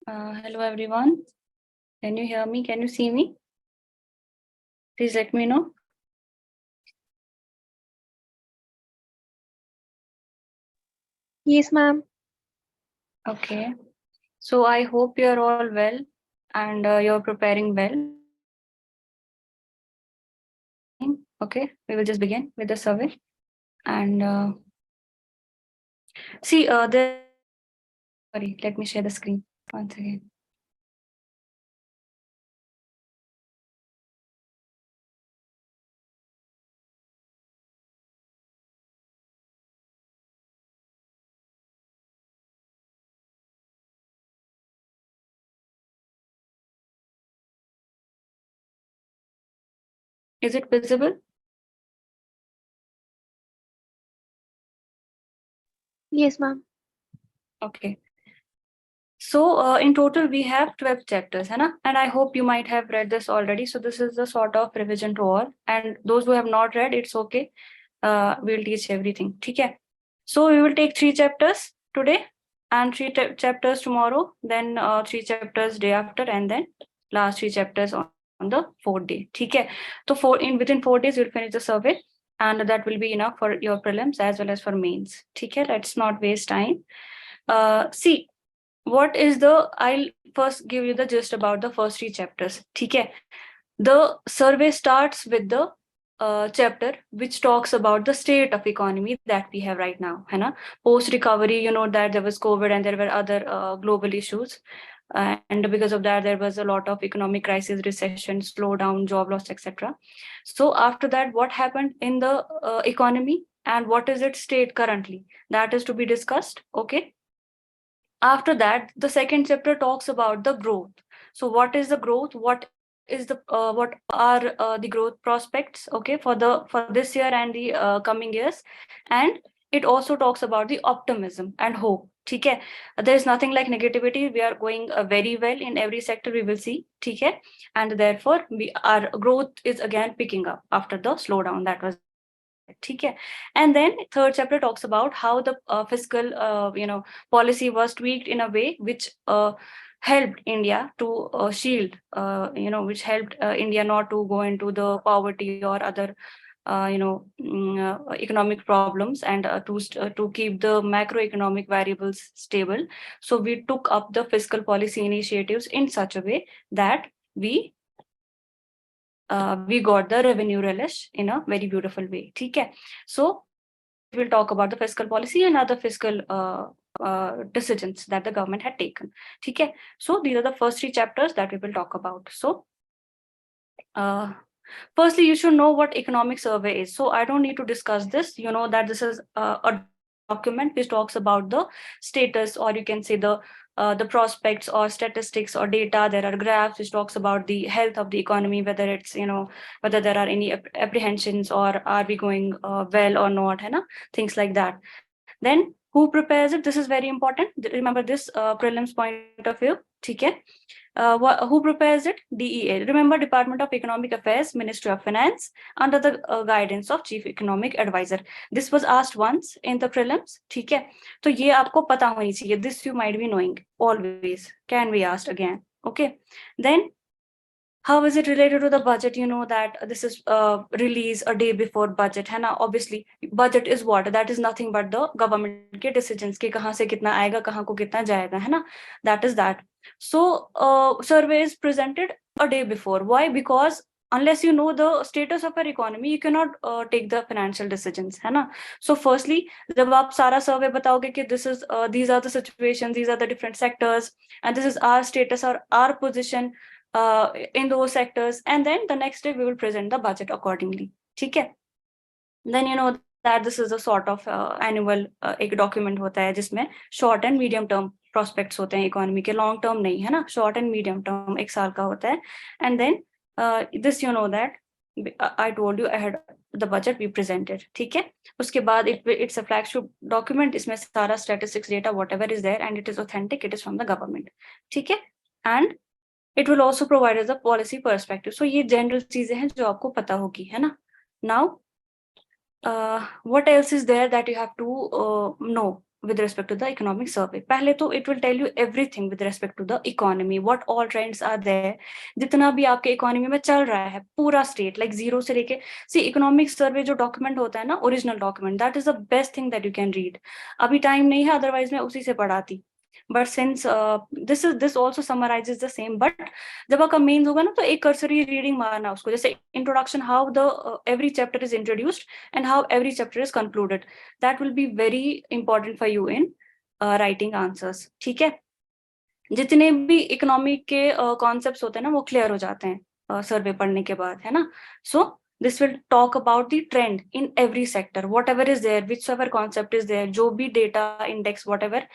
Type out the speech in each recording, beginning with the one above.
Hello everyone. Can you hear me? Can you see me? Please let me know. Yes, ma'am. Okay. So I hope you're all well and you're preparing well. Okay. We will just begin with the survey. And see, sorry, let me share the screen once again. Is it visible? Yes, ma'am. Okay. So in total, we have 12 chapters, है ना? And I hope you might have read this already. So this is the sort of revision to all. And those who have not read, it's okay. We'll teach everything. ठीक है? So we will take 3 chapters today and 3 chapters tomorrow, then 3 chapters day after, and then last 3 chapters on the 4th day. ठीक है? So within 4 days, we'll finish the survey. And that will be enough for your prelims as well as for mains. ठीक है? Let's not waste time. See, what is I'll first give you the gist about the first 3 chapters. ठीक है? The survey starts with the chapter which talks about the state of economy that we have right now, है ना? Post recovery, you know that there was COVID and there were other global issues, and because of that there was a lot of economic crisis, recession, slowdown, job loss, etc. So after that, what happened in the economy and what is its state currently, that is to be discussed. Okay. After that, the second chapter talks about the growth. So what is the growth? What is what are the growth prospects, okay, for this year and the coming years? And it also talks about the optimism and hope. Okay, there is nothing like negativity. We are going very well in every sector, we will see. Okay, and therefore our growth is again picking up after the slowdown that was. Okay. And then third chapter talks about how the fiscal policy was tweaked in a way which helped India to shield, which helped India not to go into the poverty or other economic problems, and to keep the macroeconomic variables stable. So we took up the fiscal policy initiatives in such a way that we got the revenue relish in a very beautiful way. Okay. So we'll talk about the fiscal policy and other fiscal decisions that the government had taken. Okay. So these are the first 3 chapters that we will talk about. So firstly, you should know what economic survey is. So I don't need to discuss this. You know that this is a document which talks about the status, or you can say the prospects or statistics or data. There are graphs which talks about the health of the economy, whether it's, whether there are any apprehensions or are we going well or not, है ना? Things like that. Then who prepares it? This is very important. Remember this prelims point of view. Okay. Who prepares it? DEA. Remember, Department of Economic Affairs, Ministry of Finance, under the guidance of Chief Economic Advisor. This was asked once in the prelims. ठीक है? तो ये आपको पता होनी चाहिए. This you might be knowing always. Can be asked again. Okay. Then how is it related to the budget? You know that this is release a day before budget, है ना? Obviously, budget is what? That is nothing but the government के decisions कि कहाँ से कितना आएगा, कहाँ को कितना जाएगा, है ना? That is that. So survey is presented a day before. Why? Because unless you know the status of our economy, you cannot take the financial decisions, है ना? So firstly, जब आप सारा survey बताओगे कि this is these are the situations, these are the different sectors, and this is our status or our position in those sectors, and then the next day we will present the budget accordingly. Okay. Then you know that this is a sort of annual एक document होता है जिसमें short and medium term prospects होते हैं economy के, long term नहीं, है ना? Short and medium term एक साल का होता है. And then this you know that I told you ahead the budget we presented. ठीक है? उसके बाद it's a flagship document. इसमें सारा statistics data whatever is there, and it is authentic, it is from the government. ठीक है? And it will also provide us a policy perspective. So ये general चीजें हैं जो आपको पता होगी, है ना? Now what else is there that you have to know? with respect to the economic survey. पहले तो it will tell you everything with respect to the economy, what all trends are there, जितना भी आपके economy में चल रहा है पूरा स्टेट, लाइक जीरो से लेके सी इकोनॉमिक सर्वे जो डॉक्यूमेंट होता है ना, original document, that is the best thing that you can read. अभी टाइम नहीं है, अदरवाइज मैं उसी से पढ़ाती. But since this also summarises the same. But जब आपका मेन्स होगा ना, तो एक कर्सरी रीडिंग मारना उसको, जैसे introduction, how the every chapter is introduced and how every chapter is concluded. That will be very important for you in writing answers. ठीक है, जितने भी इकोनॉमिक के कॉन्सेप्ट्स होते हैं ना, वो क्लियर हो जाते हैं सर्वे पढ़ने के बाद, है ना. सो this will talk about the trend in every sector, whatever is there, whichever concept is there, जो भी data index whatever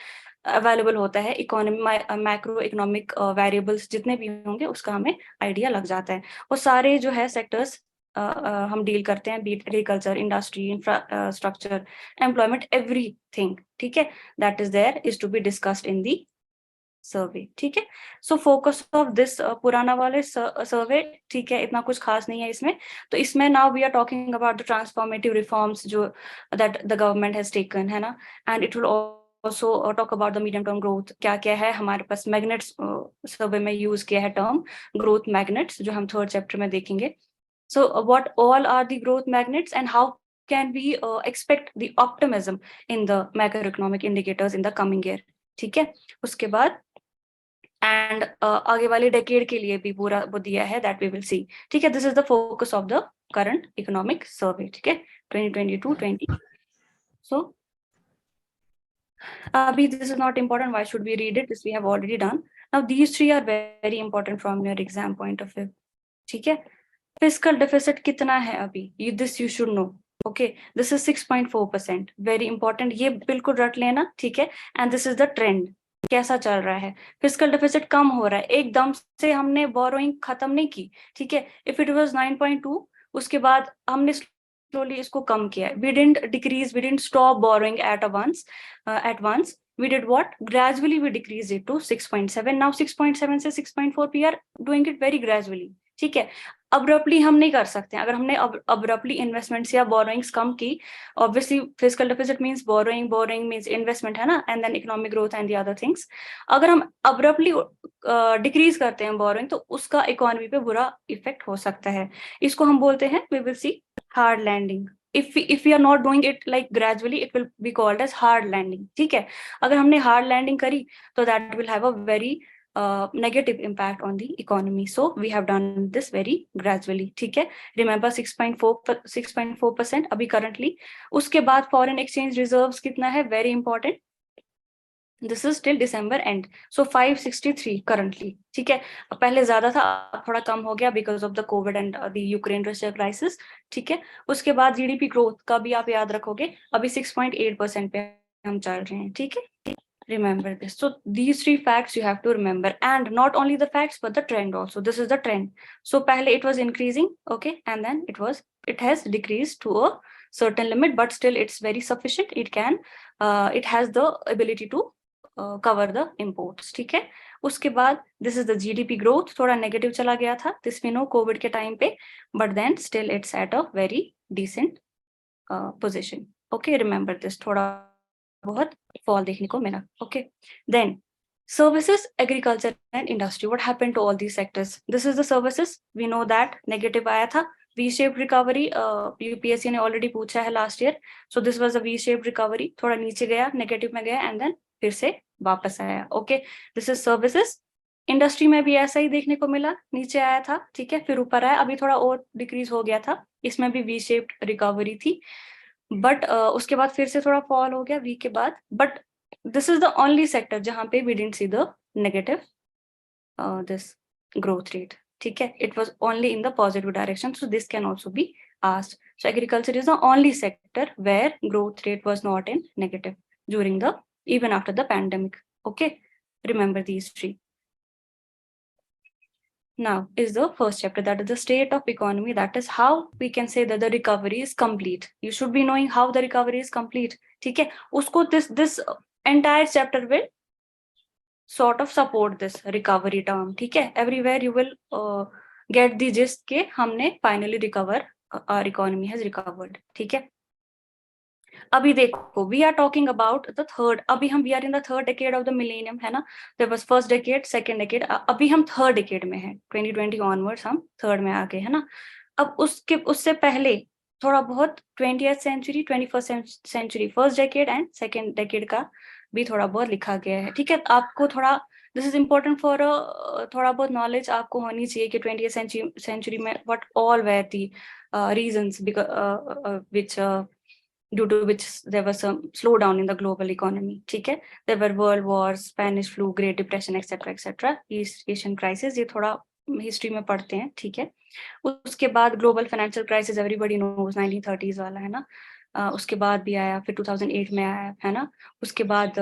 अवेलेबल होता है, इकोनॉमी मैक्रो इकोनॉमिक वेरिएबल्स जितने भी होंगे, उसका हमें आइडिया लग जाता है. और सारे जो है सेक्टर्स हम डील करते हैं, be it agriculture, industry, infrastructure, employment, everything. ठीक है, that is there is to be discussed in the survey. ठीक है, सो फोकस ऑफ दिस पुराना वाले सर्वे, ठीक है, इतना कुछ खास नहीं है इसमें. तो इसमें now we are talking about the transformative reforms जो that the government has taken, है ना. And it will also talk about the medium term growth. क्या क्या है हमारे पास मैग्नेट्स, सर्वे में यूज किया है टर्म ग्रोथ मैग्नेट्स, जो हम थर्ड चैप्टर में देखेंगे. So what all are the growth magnets and how can we expect the optimism in the macro economic indicators in the coming year. ठीक है, उसके बाद एंड आगे वाले डेकेड के लिए भी पूरा वो दिया है, दैट वी विल सी. ठीक है, this is the focus of the current economic survey. ठीक है, 2022-20. सो अभी this is not important, why should we read it, this we have already done. Now these three are very important from your exam point of view. ठीक है, fiscal deficit कितना है अभी, this you should know. Okay, this is 6.4%, very important, ये बिल्कुल रट लेना. ठीक है, and this is the trend, कैसा चल रहा है. फिस्कल डेफिसिट कम हो रहा है, एकदम से हमने बोरोइंग खत्म नहीं की. ठीक है, इफ इट वाज 9.2, उसके बाद हमने स्लोली इसको कम किया. We didn't decrease, we didn't stop borrowing at once. We did what? Gradually we decreased it to 6.7. Now 6.7 से 6.4 we are doing it very gradually. ठीक है, अब्रप्टली हम नहीं कर सकते. अगर हमने अब्रप्टली इन्वेस्टमेंट्स या बोरोइंग्स कम की, obviously fiscal deficit means borrowing means investment, है ना, and then economic growth and the other things. अगर हम अब्रप्टली डिक्रीज करते हैं बोरोइंग, तो उसका इकोनॉमी पे बुरा इफेक्ट हो सकता है. इसको हम बोलते हैं, we will see, hard landing. if we are not doing it like gradually, it will be called as hard landing. ठीक है, अगर हमने hard landing करी, तो that will have a very negative impact on the economy. So we have done this very gradually. ठीक है, remember 6.4% अभी currently. उसके बाद foreign exchange reserves कितना है, very important. This is till December end. So 563 currently. ठीक है, पहले ज्यादा था, थोड़ा कम हो गया because of the COVID and the Ukraine Russia crisis. ठीक है, उसके बाद जीडीपी ग्रोथ का भी आप याद रखोगे, अभी 6.8% पे हम चल रहे हैं. ठीक है, remember this. So these three facts you have to remember, and not only the facts but the trend also. This is the trend. So पहले it was increasing, okay, and then it has decreased to a certain limit, but still it's very sufficient. It has the ability to cover the imports. ठीक है, उसके बाद this is the GDP growth, थोड़ा negative चला गया था, this we know Covid के time पे, but then still it's at a very decent position. Okay, remember this, थोड़ा बहुत फॉल देखने को मिला. Okay, then services, agriculture and industry, what happened to all these sectors? This is the services, we know that negative आया था. V-shaped recovery, UPSC ने already पूछा है last year. So this was a V-shaped recovery, थोड़ा नीचे गया, negative में गया, and then फिर से वापस आया. Okay, this is services. Industry में भी ऐसा ही देखने को मिला, नीचे आया था, ठीक है, फिर ऊपर आया, अभी थोड़ा और डिक्रीज हो गया था. इसमें भी वी शेप्ड रिकवरी थी, बट उसके बाद फिर से थोड़ा फॉल हो गया वी के बाद. But this is the only sector जहां पे we didn't see the negative this growth rate. ठीक है, it was only in the positive direction. So this can also be asked. So agriculture is the only sector where growth rate was not in negative during the even after the pandemic. Okay, remember these three. Now is the first chapter, that is the state of economy, that is how we can say that the recovery is complete. You should be knowing how the recovery is complete. ठीक है, उसको this entire chapter will sort of support this recovery term. ठीक है, everywhere you will get the gist के हमने finally recover, our economy has recovered. ठीक है, अभी देखो, we are talking about the third, अभी हम we are in the third decade of the millennium, है ना. There was first decade, second decade, अभी हम थर्ड डेकेड में हैं. 2020 ऑनवर्ड्स हम थर्ड में आ गए, है ना. अब उसके उससे पहले थोड़ा बहुत 20th century, 21st century, first decade and second decade का भी थोड़ा बहुत लिखा गया है. ठीक है, आपको थोड़ा, दिस इज इम्पोर्टेंट फॉर थोड़ा बहुत नॉलेज आपको होनी चाहिए कि 20th सेंचुरी में what all where the reasons which due to which there was some slowdown in the global economy. ठीक है, there were world wars, Spanish flu, Great Depression, etc. etc. East Asian crisis, ये थोड़ा history में पढ़ते हैं. ठीक है, उसके बाद global financial crisis, everybody knows, 1930s वाला, है ना. उसके बाद भी आया, फिर 2008 में आया, है ना. उसके बाद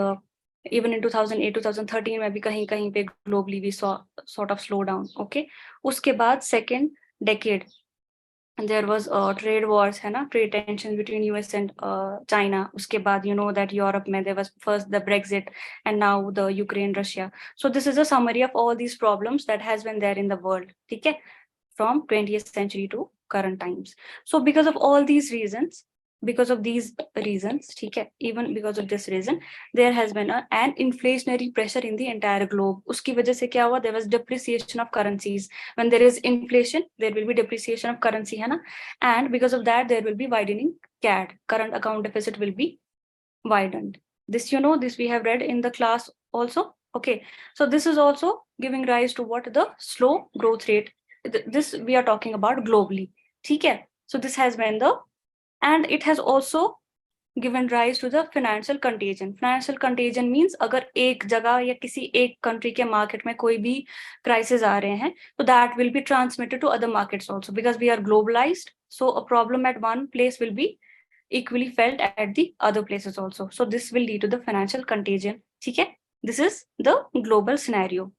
इवन इन 2008 2013 में भी कहीं कहीं पे globally we saw sort of slow down. Okay, उसके बाद second decade there was trade wars, है ना, trade tensions between US and China. उसके बाद you know that Europe में there was first the Brexit and now the Ukraine Russia. So this is a summary of all these problems that has been there in the world. ठीक है, from 20th century to current times. So because of all these reasons, because of these reasons, ठीक है, even because of this reason, there has been an inflationary pressure in the entire globe. उसकी वजह से क्या हुआ, there was depreciation of currencies. When there is inflation, there will be depreciation of currency, है ना, and because of that, there will be widening CAD, current account deficit will be widened. This, you know, this we have read in the class also. Okay, so this is also giving rise to what, the slow growth rate. This we are talking about globally. ठीक है, so this has been the, and it has also given rise to the financial contagion. Financial contagion means अगर एक जगह या किसी एक country के market में कोई भी crisis आ रहे हैं, तो that will be transmitted to other markets also, because we are globalized. So a problem at one place will be equally felt at the other places also. So this will lead to the financial contagion. ठीक है, this is the global scenario.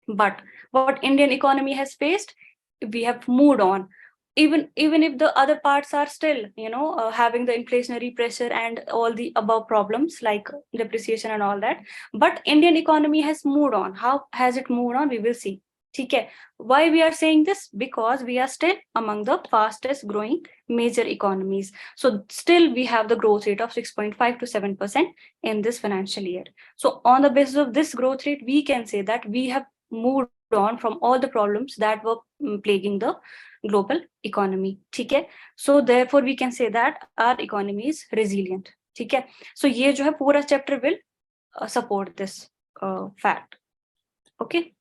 But what Indian economy has faced, we have moved on. Even if the other parts are still, you know, having the inflationary pressure and all the above problems like depreciation and all that, but Indian economy has moved on. How has it moved on, we will see. ठीक है, why we are saying this, because we are still among the fastest growing major economies. So still we have the growth rate of 6.5 to 7% in this financial year. So on the basis of this growth rate, we can say that we have moved on from all the problems that were plaguing the global economy. ठीक है, so therefore we can say that our economy is resilient. ठीक है, so ये जो है पूरा chapter will support this fact. Okay,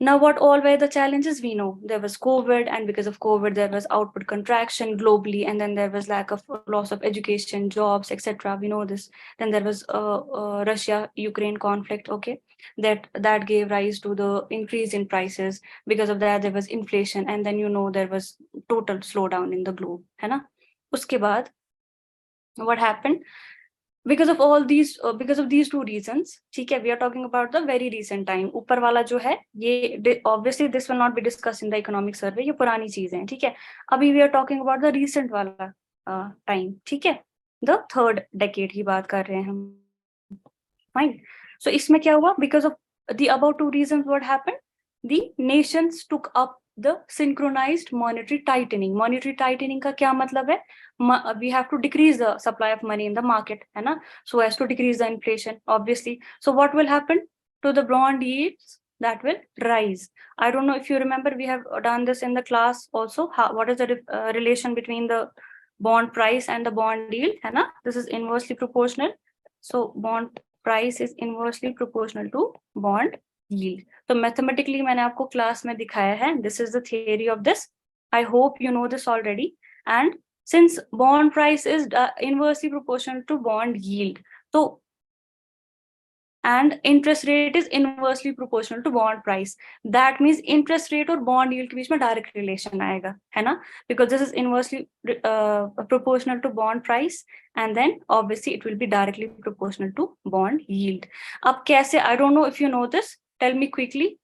now what all were the challenges, we know there was COVID, and because of COVID there was output contraction globally, and then there was lack of loss of education, jobs, etc. We know this. Then there was Russia Ukraine conflict. Okay, that gave rise to the increase in prices. Because of that there was inflation, and then you know there was total slowdown in the globe, है ना. उसके बाद what happened, because of all these because of these two reasons, ठीक है, we are talking about the very recent time. ऊपर वाला जो है ये obviously this will not be discussed in the economic survey, ये पुरानी चीजें हैं. ठीक है, अभी we are talking about the recent वाला time. ठीक है, the third decade की बात कर रहे हैं हम. Fine, so इसमें क्या हुआ, because of the above two reasons, what happened, the nations took up the synchronized monetary tightening. Monetary tightening का क्या मतलब है, we have to decrease the supply of money in the market, है ना, so as to decrease the inflation, obviously. So what will happen to the bond yields, that will rise. I don't know if you remember, we have done this in the class also. What is the relation between the bond price and the bond yield, है ना. This is inversely proportional. So bond price is inversely proportional to bond yield. तो mathematically मैंने आपको class में दिखाया है. This is the theory of this. I hope you know this already. And since bond price is inversely proportional to bond yield, so and interest rate is inversely proportional to bond price, that means interest rate और bond yield के बीच में direct relation आएगा, है ना, because this is inversely proportional to bond price, and then obviously it will be directly proportional to bond yield. अब कैसे, I don't know if you know this, tell me quickly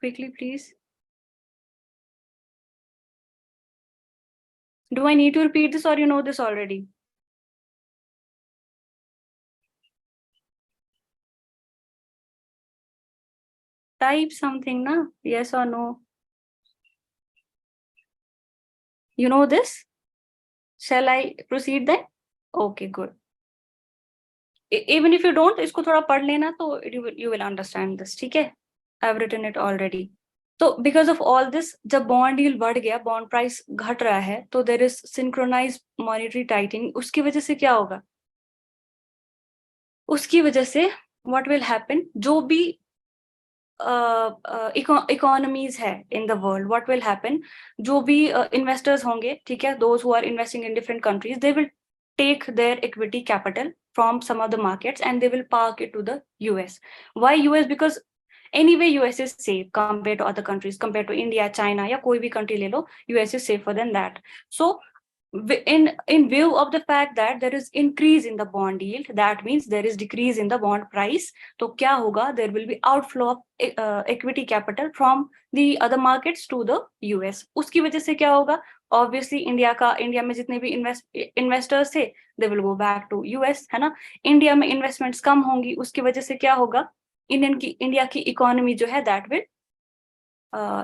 please. Do I need to repeat this, or you know this already? Type something, na, yes or no. You know this? Shall I proceed then? Okay, good. Even if you don't, इसको थोड़ा पढ़ लेना तो you will understand this. ठीक है? I've written it already. तो because of all this, जब bond yield बढ़ गया, bond price घट रहा है, तो there is synchronized monetary tightening. उसकी वजह से क्या होगा? उसकी वजह से what will happen? जो भी इकोनॉमीज है in the world, what will happen, जो भी इन्वेस्टर्स होंगे, ठीक है, those who are investing in different countries, they will take their equity capital from some of the markets and they will park it to the US. Why US? Because anyway US is safe compared to other countries, compared to India, China, या कोई भी country ले लो, US is safer than that. So in view of the fact that there is increase in the bond yield, that means there is decrease in the bond price. तो क्या होगा? There will be outflow of equity capital from the other markets to the US. उसकी वजह से क्या होगा? Obviously India में जितने भी इन्वेस्टर्स थे, they will go back to US, है ना? इंडिया में इन्वेस्टमेंट्स कम होंगी, उसकी वजह से क्या होगा? इंडिया की इकोनॉमी जो है that will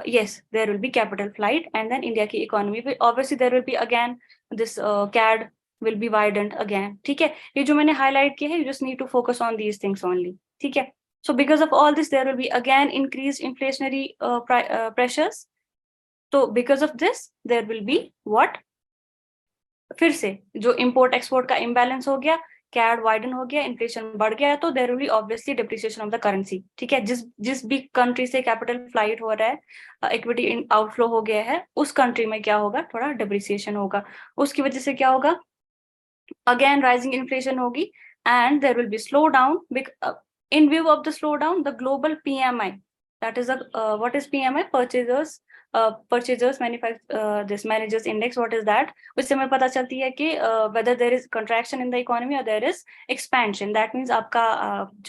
yes, there will be capital flight, and then India की economy will, obviously there will be again this CAD will be widened again. ठीक है, ये जो मैंने highlight किया है, you just need to focus on these things only. ठीक है, so because of all this there will be again increased inflationary pressures. तो because of this there will be what? फिर से जो import export का imbalance हो गया, CAD widen हो गया, इन्फ्लेशन बढ़ गया, तो there will be obviously depreciation of the currency. ठीक है, जिस भी कंट्री से कैपिटल फ्लाइट हो रहा है, इक्विटी आउटफ्लो हो गया है, उस कंट्री में क्या होगा? थोड़ा डिप्रिसिएशन होगा. उसकी वजह से क्या होगा? अगेन राइजिंग इन्फ्लेशन होगी and there will be slow down. In view of the slowdown, the global PMI, that is what is PMI? Purchasers this managers index. What is that? उससे हमें पता चलती है कि whether there is contraction in the economy or there is expansion. That means आपका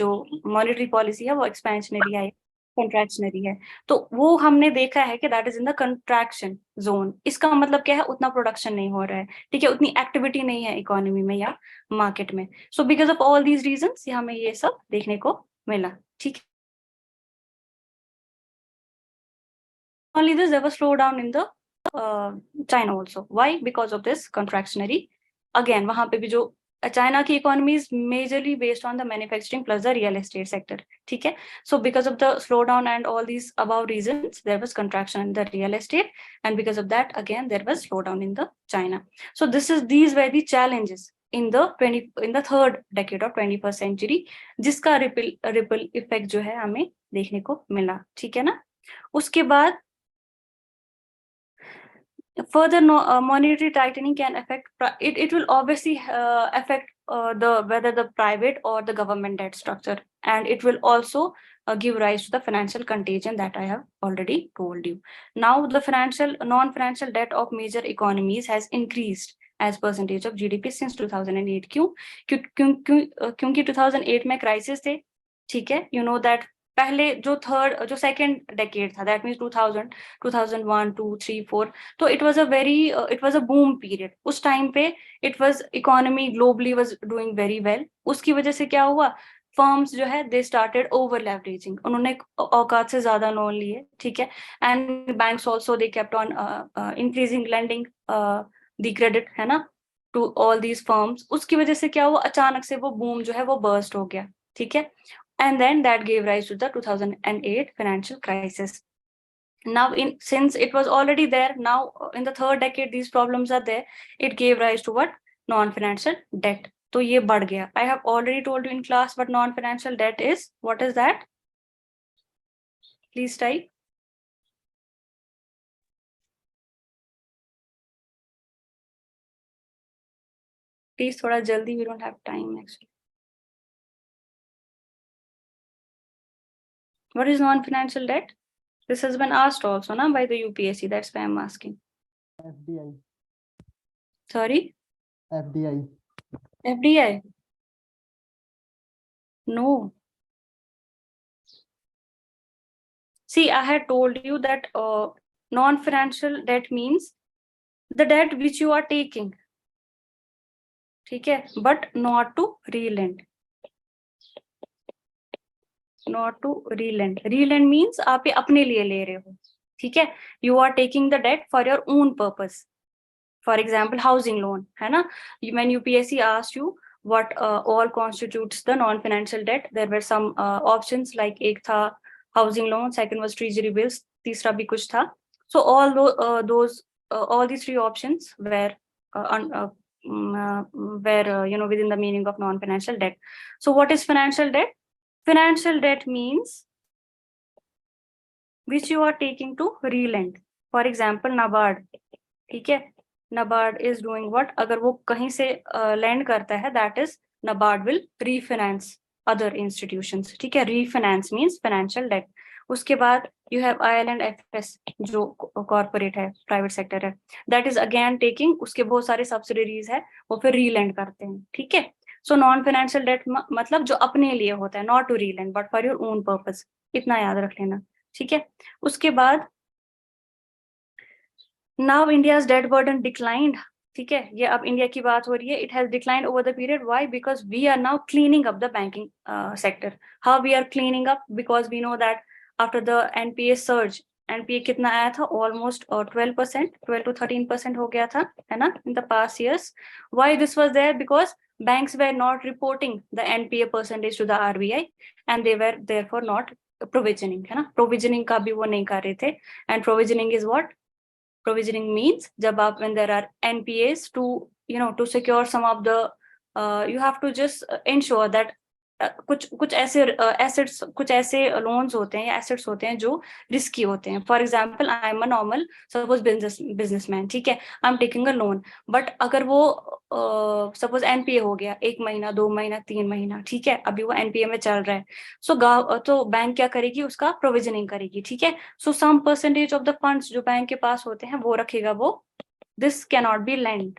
जो monetary policy है वो expansionary है, contractionary है. तो वो हमने देखा है कि that is in the contraction zone. इसका मतलब क्या है? उतना प्रोडक्शन नहीं हो रहा है, ठीक है, उतनी एक्टिविटी नहीं है इकोनॉमी में या मार्केट में. सो because of all these reasons हमें ये सब देखने को मिला. ठीक है, only this there was slowdown in the China also. Why? Because of this contractionary. Again वहां पे भी जो चाइना की economy is majorly based on the manufacturing plus the real estate sector. ठीक है, so because of the slow down and all these about reasons there was contraction in the real estate and because of that again there was slow down in the China. So these were the challenges in the third decade of 21st century, जिसका ripple effect जो है हमें देखने को मिला. ठीक है ना? उसके बाद further monetary tightening can affect it will obviously affect whether the private or the government debt structure, and it will also give rise to the financial contagion that I have already told you. Now the non-financial debt of major economies has increased as percentage of GDP since 2008. क्योंकि 2008 में crisis थे. ठीक है, you know that पहले जो second decade था, that means 2000, 2001, 2, 3, 4, तो it was a boom period. उस टाइम पे it was economy globally was doing very well. उसकी वजह से क्या हुआ? फर्म्स जो है दे स्टार्टेड ओवर लेवरेजिंग, उन्होंने औकात से ज्यादा लोन लिए. ठीक है, and banks also they kept on increasing lending the credit, है ना, टू ऑल दीज फर्म्स. उसकी वजह से क्या हुआ? अचानक से वो बूम जो है वो बर्स्ट हो गया. ठीक है, and then that gave rise to the 2008 financial crisis. Now since it was already there, now in the third decade these problems are there, it gave rise to what? Non-financial debt. तो ये बढ़ गया. I have already told you in class what non-financial debt is. What is that? Please type. Please थोड़ा जल्दी, we don't have time actually. What is non-financial debt? This has been asked also na by the UPSC, that's why I'm asking. FDI. Sorry? FDI. FDI? No. See, I had told you that non-financial debt means the debt which you are taking, ठीक है, but not to relent. Not to relent. Relent means आप ये अपने लिए ले रहे हो. ठीक है, you are taking the debt for your own purpose. For example housing loan है ना, when UPSC asked you what all constitutes the non-financial debt, there were some options like एक था housing loan, second was treasury bills, तीसरा भी कुछ था. So all these three options were within the meaning of non-financial debt. So what is financial debt? Financial debt means which you are taking to relent. For example, NABARD, ठीक है, NABARD is doing what? अगर वो कहीं से lend करता है, that is NABARD will refinance other institutions. ठीक है, refinance means financial debt. उसके बाद you have IL&FS जो corporate है, private sector है, that is again taking, उसके बहुत सारे subsidiaries है, वो फिर relend करते हैं. ठीक है, so non financial debt मतलब जो अपने लिए होता है, not to relend but for your own purpose. इतना याद रख लेना. ठीक है, उसके बाद now India's debt burden declined. ठीक है, ये अब इंडिया की बात हो रही है. It has declined over the period. Why? Because we are now cleaning up the banking sector. How we are cleaning up? Because we know that after the NPA surge, NPA कितना आया था? Almost 12%, 12 to 13% हो गया था, है ना, in the past years. Why this was there? Because banks were not reporting the NPA percentage to the RBI and they were therefore not provisioning, है ना. Provisioning का भी वो नहीं कर रहे थे. And provisioning is what? Provisioning means जब आप when there are NPAs to secure some of the you have to just ensure that कुछ ऐसे assets, कुछ ऐसे loans होते हैं या assets होते हैं जो risky होते हैं. For example, I am a normal suppose businessman, ठीक है, I am taking a loan, but अगर वो suppose NPA हो गया 1 महीना 2 महीना 3 महीना, ठीक है, अभी वो NPA में चल रहा है, तो बैंक क्या करेगी? उसका प्रोविजनिंग करेगी. ठीक है, so some percentage of the funds जो बैंक के पास होते हैं वो रखेगा वो. This cannot be lent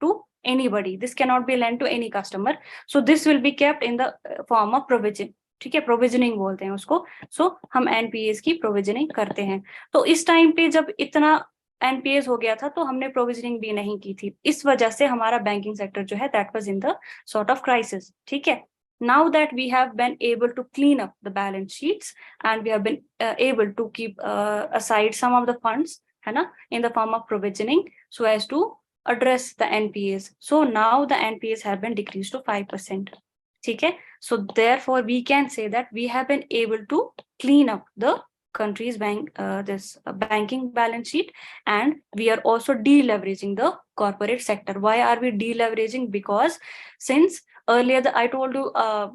to anybody, this cannot be lent to any customer, so this will be kept in the form of provision. ठीक है, प्रोविजनिंग बोलते हैं उसको. सो हम एनपीएस की प्रोविजनिंग करते हैं. तो इस टाइम पे जब इतना एनपीएस हो गया था तो हमने प्रोविजनिंग भी नहीं की थी, इस वजह से हमारा बैंकिंग सेक्टर जो है that was in the sort of crisis. ठीक है, now that we have been able to clean up the balance sheets and we have been able to keep aside some of the funds, है ना, in the form of provisioning so as to address the NPAs. So now the NPAs have been decreased to 5%. ठीक है, so therefore we can say that we have been able to clean up the country's banking balance sheet, and we are also deleveraging the corporate sector. Why are we deleveraging? Because since earlier I told you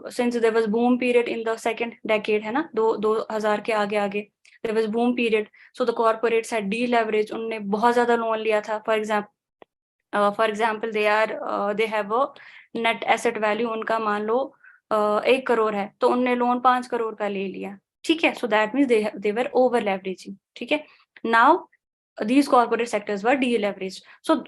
since there was boom period in the second decade, है ना, 2000 के आगे there was boom period, so the corporates had deleveraged, उन्होंने बहुत ज्यादा loan लिया था. For example, they have a net asset value उनका मान लो 1 करोड़ है, तो उनने लोन 5 करोड़ का ले लिया. ठीक है, so that means they were over leveraging. ठीक है, now these corporate sectors were deleveraged, so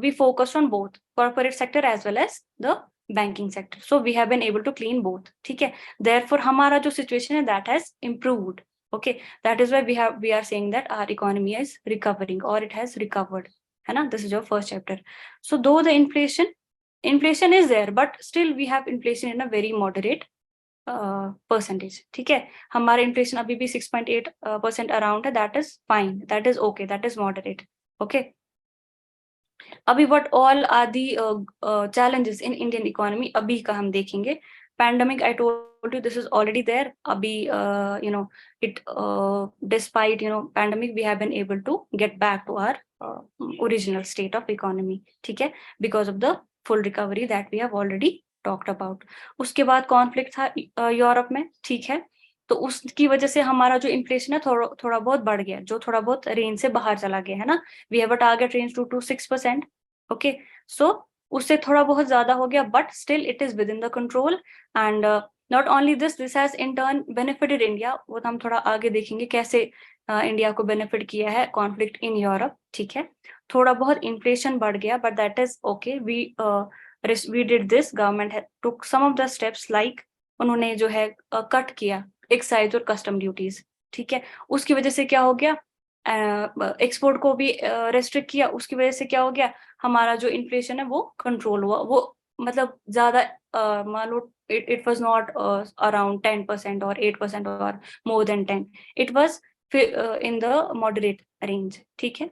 we focused on both corporate sector as well as the banking sector, so we have been able to clean both. ठीक है, therefore हमारा जो situation है that has improved. Okay, that is why we are saying that our economy is recovering or it has recovered, है ना. This is your first chapter. So though the inflation is there, but still we have inflation in a very moderate percentage. ठीक है, हमारा inflation अभी भी 6.8% around है, that is fine, that is okay, that is moderate. Okay, अभी what all are the challenges in Indian economy अभी का हम देखेंगे. Pandemic, I told you this is already there. Abhi, despite pandemic, we have been able to get back to our original state of economy. ठीक है, because of the full recovery that we have already talked about. उसके बाद conflict था Europe में. ठीक है, तो उसकी वजह से हमारा जो इन्फ्लेशन है थोड़ा बहुत बढ़ गया, जो थोड़ा बहुत रेंज से बाहर चला गया, है ना. We have a target range to 6%. Okay, so उससे थोड़ा बहुत ज्यादा हो गया, but still it is within the control. And not only this has in turn benefited India. वो हम थोड़ा आगे देखेंगे कैसे इंडिया को बेनिफिट किया है कॉन्फ्लिक्ट इन यूरोप. ठीक है, थोड़ा बहुत इन्फ्लेशन बढ़ गया, but that is okay. We did this. Government took some of the steps like उन्होंने जो है कट किया एक्साइज और कस्टम ड्यूटीज. ठीक है, उसकी वजह से क्या हो गया, एक्सपोर्ट को भी रेस्ट्रिक्ट किया. उसकी वजह से क्या हो गया, हमारा जो इन्फ्लेशन है वो कंट्रोल हुआ. वो मतलब ज्यादा मान लो it was not around 10% or 8% or more than 10. It was in the moderate range. ठीक है,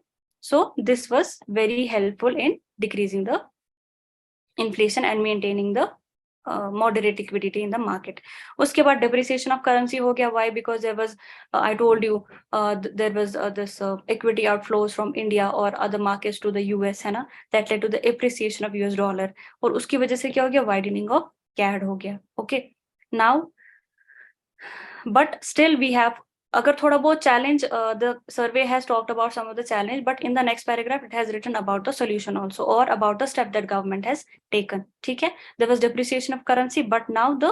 So this was very helpful in decreasing the inflation and maintaining the moderate liquidity in the market. उसके बाद depreciation of currency हो गया. Why? Because there was I told you there was this equity outflows from India or other markets to the US, है ना, that led to the appreciation of US dollar. और उसकी वजह से क्या हो गया? Widening of CAD हो गया. Okay, now but still we have, अगर थोड़ा बहुत challenge, the survey has talked about some of the challenge, but in the next paragraph it has written about the solution also, or about the step that government has taken. ठीक है, there was depreciation of currency, but now the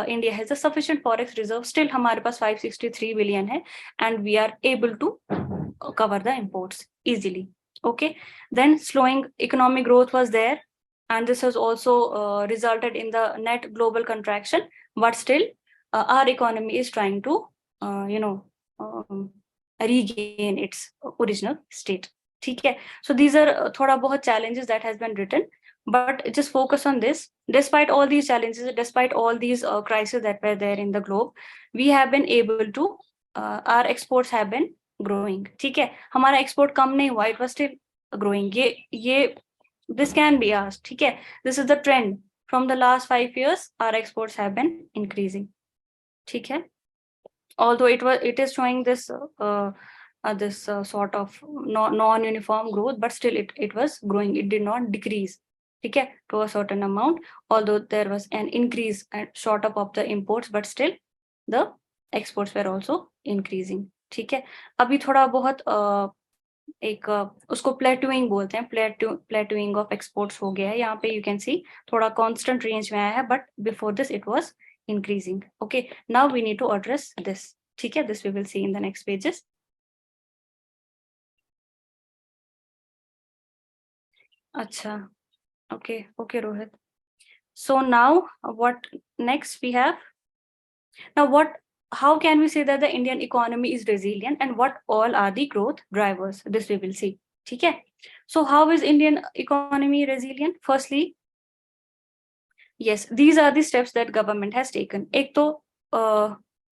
India has a sufficient forex reserve. Still हमारे पास 563 billion है, and we are able to cover the imports easily. Okay, then slowing economic growth was there, and this has also resulted in the net global contraction, but still our economy is trying to regain its original state. ठीक है, so these are थोड़ा बहुत challenges that has been written, but just focus on this. Despite all these challenges, despite all these crises that were there in the globe, we have been able to our exports have been growing. ठीक है, हमारा export कम नहीं हुआ, it was still growing. ये this can be asked. ठीक है, this is the trend from the last 5 years. Our exports have been increasing. ठीक है, although it is showing this sort of non-uniform growth, but still it was growing. It did not decrease. ठीक है, to a certain amount, although there was an increase short up of the imports, but still the exports were also increasing. ठीक है, अभी थोड़ा बहुत एक उसको प्लेटूइंग बोलते हैं, प्लेटूइंग ऑफ एक्सपोर्ट्स हो गया है. यहाँ पे यू कैन सी थोड़ा कांस्टेंट रेंज में आया है, but before this it was increasing. Okay, now we need to address this. ठीक है, this we will see in the next pages. अच्छा, okay, Rohit. So now what next we have? Now how can we say that the Indian economy is resilient, and what all are the growth drivers? This we will see. ठीक है, so how is Indian economy resilient? Firstly, yes, these are the steps that government has taken. एक तो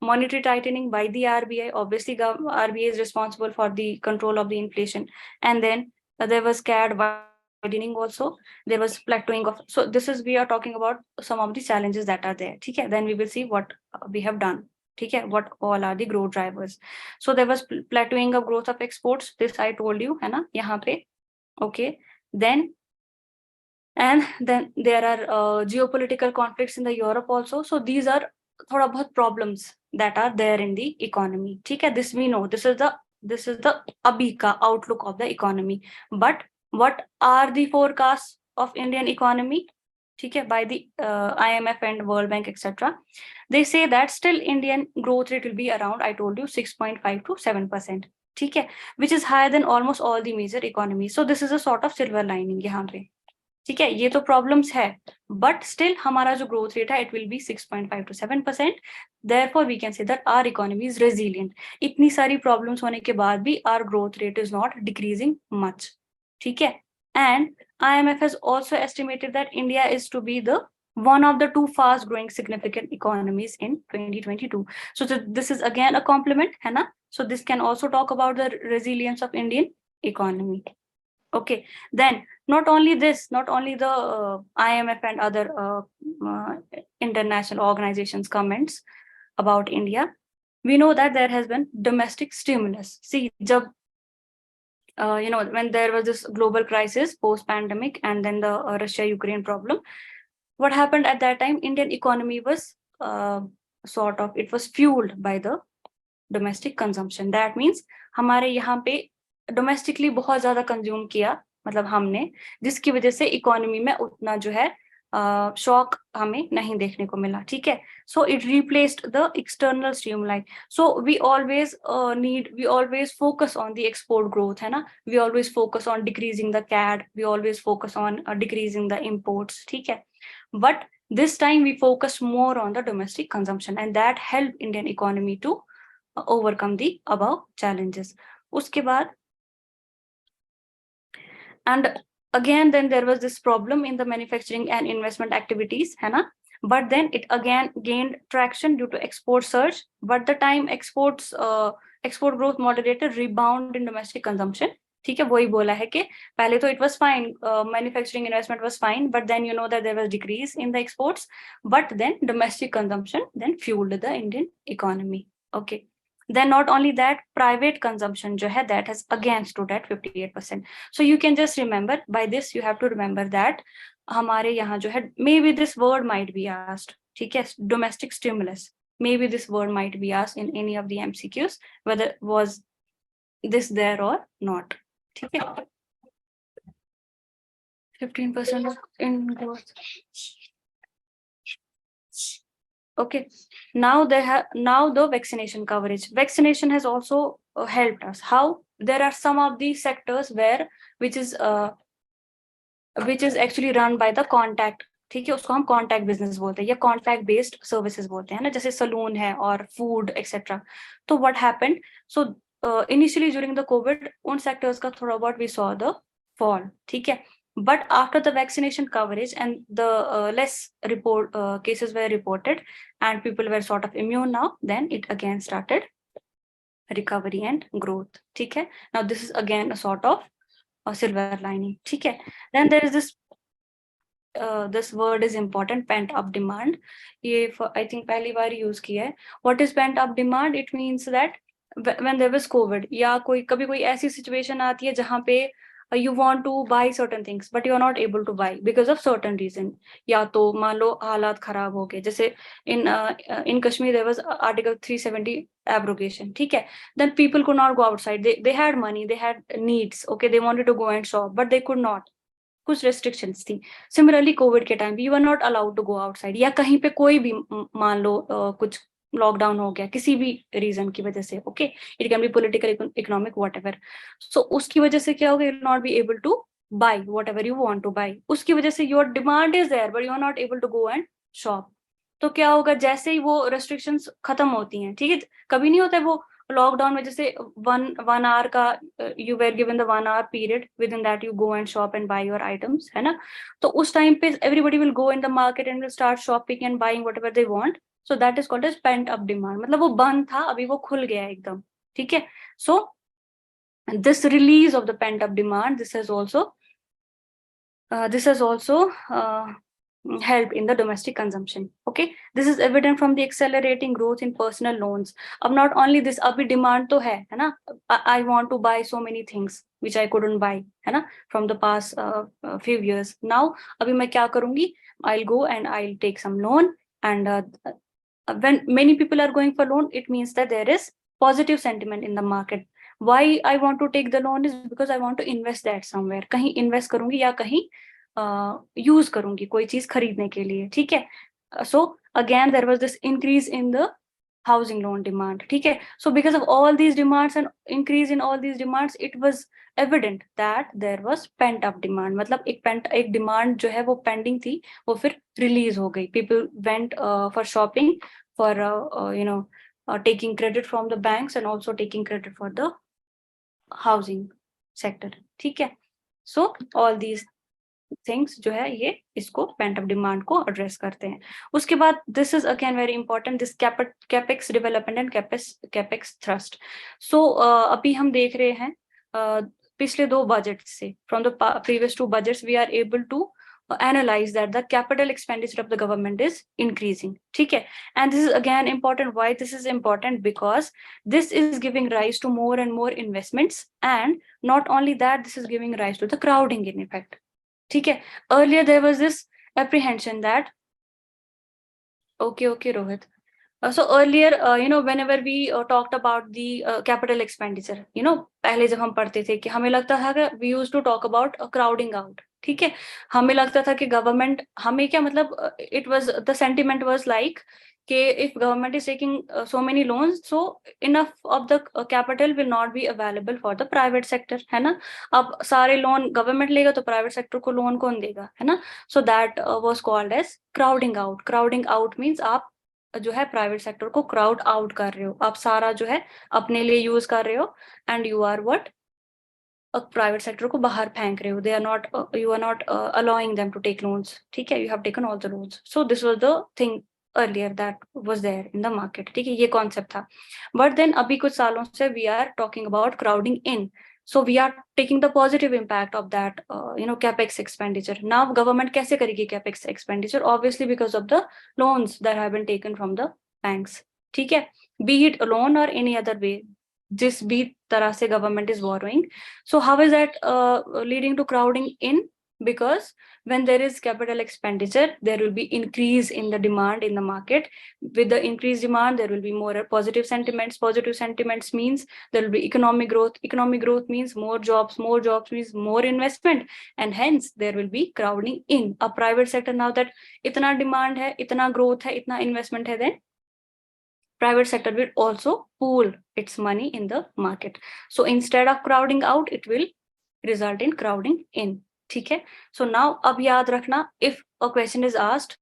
monetary tightening by the RBI. Obviously, RBI is responsible for the control of the inflation. And then there was CAD widening also. There was plateauing of. So this is, we are talking about some of the challenges that are there. Okay, then we will see what we have done. Okay, what all are the growth drivers. So there was plateauing of growth of exports. This I told you, है ना, यहाँ पे. Okay, and then there are geopolitical conflicts in the Europe also. So these are थोड़ा बहुत problems that are there in the economy. ठीक है, this we know. This is the अभी का outlook of the economy. But what are the forecasts of Indian economy? ठीक है, by the IMF and World Bank, etc. They say that still Indian growth rate will be around, I told you, 6.5 to 7%. ठीक है, which is higher than almost all the major economies. So this is a sort of silver lining यहाँ पे. ठीक है, ये तो problems है, but still हमारा जो ग्रोथ रेट है, it will B 6.5 to 7%. Therefore we can say that our economy is resilient. इतनी सारी प्रॉब्लम्स होने के बाद भी our growth rate is not decreasing much. ठीक है, and IMF has also estimated that India is to be the one of the 2 fast growing significant economies in 2022. So this is again a compliment, है ना? So this can also talk about the resilience of Indian economy. Okay, then not only this, not only the IMF and other international organizations comments about India, we know that there has been domestic stimulus. See, jab, when there was this global crisis post-pandemic, and then the Russia-Ukraine problem, what happened at that time? Indian economy was it was fueled by the domestic consumption. That means हमारे यहाँ पे domestically बहुत ज्यादा consume किया, मतलब हमने, जिसकी वजह से इकोनॉमी में उतना जो है शॉक हमें नहीं देखने को मिला. ठीक है, so it replaced the external stimuli. So we always focus on the export growth, है ना. We always focus on decreasing the CAD, we always focus on decreasing the imports. ठीक है, but this time we focus more on the domestic consumption, and that helped Indian economy to overcome the above challenges. उसके बाद, and again then there was this problem in the manufacturing and investment activities, है ना, but then it again gained traction due to export surge. But the time export growth moderated, rebound in domestic consumption ठीक है, वही बोला है कि पहले तो it was fine, manufacturing investment was fine, but then you know that there was decrease in the exports, but then domestic consumption then fuelled the Indian economy. Okay, then not only that, private consumption जो है that has again stood at 58%. So you can just remember, by this you have to remember that हमारे यहाँ जो है, maybe this word might be asked, ठीक है, domestic stimulus, maybe this word might be asked in any of the MCQs, whether was this there or not. ठीक है, 15% in growth. Okay, now the vaccination coverage. Vaccination has also helped us. How? There are some of the sectors where which is actually run by the contact. ठीक है, उसको हम contact business बोलते हैं या contact based services बोलते हैं ना, जैसे सलून है और फूड एक्सेट्रा. तो what happened, so initially during the Covid उन सेक्टर्स का थोड़ा बहुत वी सॉ द फॉल. ठीक है, but after the vaccination coverage and the less cases were reported and people were sort of immune now, then it again started recovery and growth. ठीक है, now this is again a sort of a silver lining. ठीक है, then there is this word is important, pent up demand. ये I think पहली बार use किया है. What is pent up demand? It means that when there was COVID या कभी कोई ऐसी situation आती है जहाँ पे you want to buy certain things but you are not able to buy because of certain reason. या तो मान लो हालात खराब हो गए, जैसे in Kashmir there was Article 370 abrogation. ठीक है, then people could not go outside. They had money, they had needs. Okay, they wanted to go and shop but they could not. कुछ restrictions थी. Similarly कोविड के time you were not allowed to go outside, या कहीं पे कोई भी मान लो कुछ लॉकडाउन हो गया किसी भी रीजन की वजह से. Okay, it can be political, economic, whatever. So उसकी वजह से क्या होगा, you will not be able to buy whatever you want to buy. उसकी वजह से your demand is there but you are not able to go and shop. तो क्या होगा, जैसे ही वो रेस्ट्रिक्शंस खत्म होती हैं, ठीक है, कभी नहीं होता है वो लॉकडाउन में जैसे वन आवर का you were given the 1 hour period, within that you go and shop and buy your items, है ना. तो उस टाइम पे everybody will go in the market and will start shopping and buying whatever they want. So that is called as pent up demand. मतलब वो बंद था, अभी वो खुल गया एकदम. ठीक है, सो this release of the pent up demand, this has also helped in the domestic consumption. Okay, this is evident from the accelerating growth in personal loans. अब not only this, अभी demand तो है ना. I want to buy so many things which I couldn't buy, है ना, from the past few years. Now अभी मैं क्या करूँगी, I'll go and I'll take some loan, and when many people are going for loan, it means that there is positive sentiment in the market. Why I want to take the loan is because I want to invest that somewhere. कहीं invest करूँगी या कहीं use करूंगी कोई चीज खरीदने के लिए. ठीक है, so again there was this increase in the housing loan demand. ठीक है, so because of all these demands and increase in all these demands, it was evident that there was pent up demand. मतलब एक demand जो है वो pending थी, वो फिर रिलीज हो गई. People went for shopping, for you know taking credit from the banks and also taking credit for the housing sector. ठीक है, so all these things जो है ये इसको पेंट अप डिमांड को एड्रेस करते हैं. उसके बाद this is again very important, this capex development and capex thrust. So अभी हम देख रहे हैं पिछले 2 बजट से, from the previous 2 budgets we are able to analyze that the capital expenditure of the government is increasing. ठीक है, and this is again important. Why this is important? Because this is giving rise to more and more investments, and not only that, this is giving rise to the crowding in effect. ठीक है, earlier there was this apprehension that okay Rohit, so earlier whenever we talked about the capital expenditure, पहले जब हम पढ़ते थे कि हमें लगता था कि we used to talk about crowding out. ठीक है, हमें लगता था कि गवर्नमेंट हमें क्या मतलब, it was the sentiment was like कि if government is taking so many loans, so enough of the capital will not be available for the private sector, है ना. अब सारे लोन गवर्नमेंट लेगा तो प्राइवेट सेक्टर को लोन कौन देगा, है ना. so that was called as crowding out. crowding out means आप जो है प्राइवेट सेक्टर को क्राउड आउट कर रहे हो, आप सारा जो है अपने लिए यूज कर रहे हो, and you are what, private sector को बाहर फेंक रहे हो. They are not, you are not allowing them to take loans. ठीक है, you have taken all the loans. So this was the thing earlier that was there in the market. ठीक है, ये कॉन्सेप्ट था. बट देन अभी कुछ सालों से we are talking about crowding in. So we are taking the positive impact of that, capex expenditure. Now government कैसे करेगी capex expenditure? Obviously because of the loans that have been taken from the banks. ठीक है, be it a loan or any other way, जिस भी तरह से government is borrowing. So how is that leading to crowding in? Because when there is capital expenditure, there will be increase in the demand in the market. With the increased demand, there will be more positive sentiments. Positive sentiments means there will be economic growth. Economic growth means more jobs. More jobs means more investment, and hence there will be crowding in a private sector. Now that itna demand hai, itna growth hai, itna investment hai, then private sector will also pool its money in the market. So instead of crowding out, it will result in crowding in. ठीक है, so now अब याद रखना, if a question is asked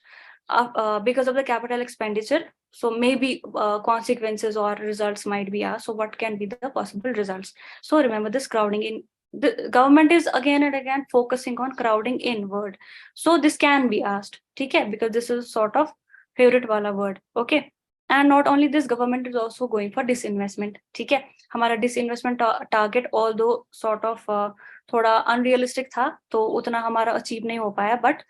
because of the capital expenditure, so maybe consequences or results might be asked. So what can be the possible results? So remember this crowding in, the government is again and again focusing on crowding inward. So this can be asked, ठीक है, because this is sort of favorite वाला word. Okay, and not only this, government is also going for disinvestment. ठीक है, हमारा disinvestment target although sort of थोड़ा unrealistic था, तो उतना हमारा achieve नहीं हो पाया, but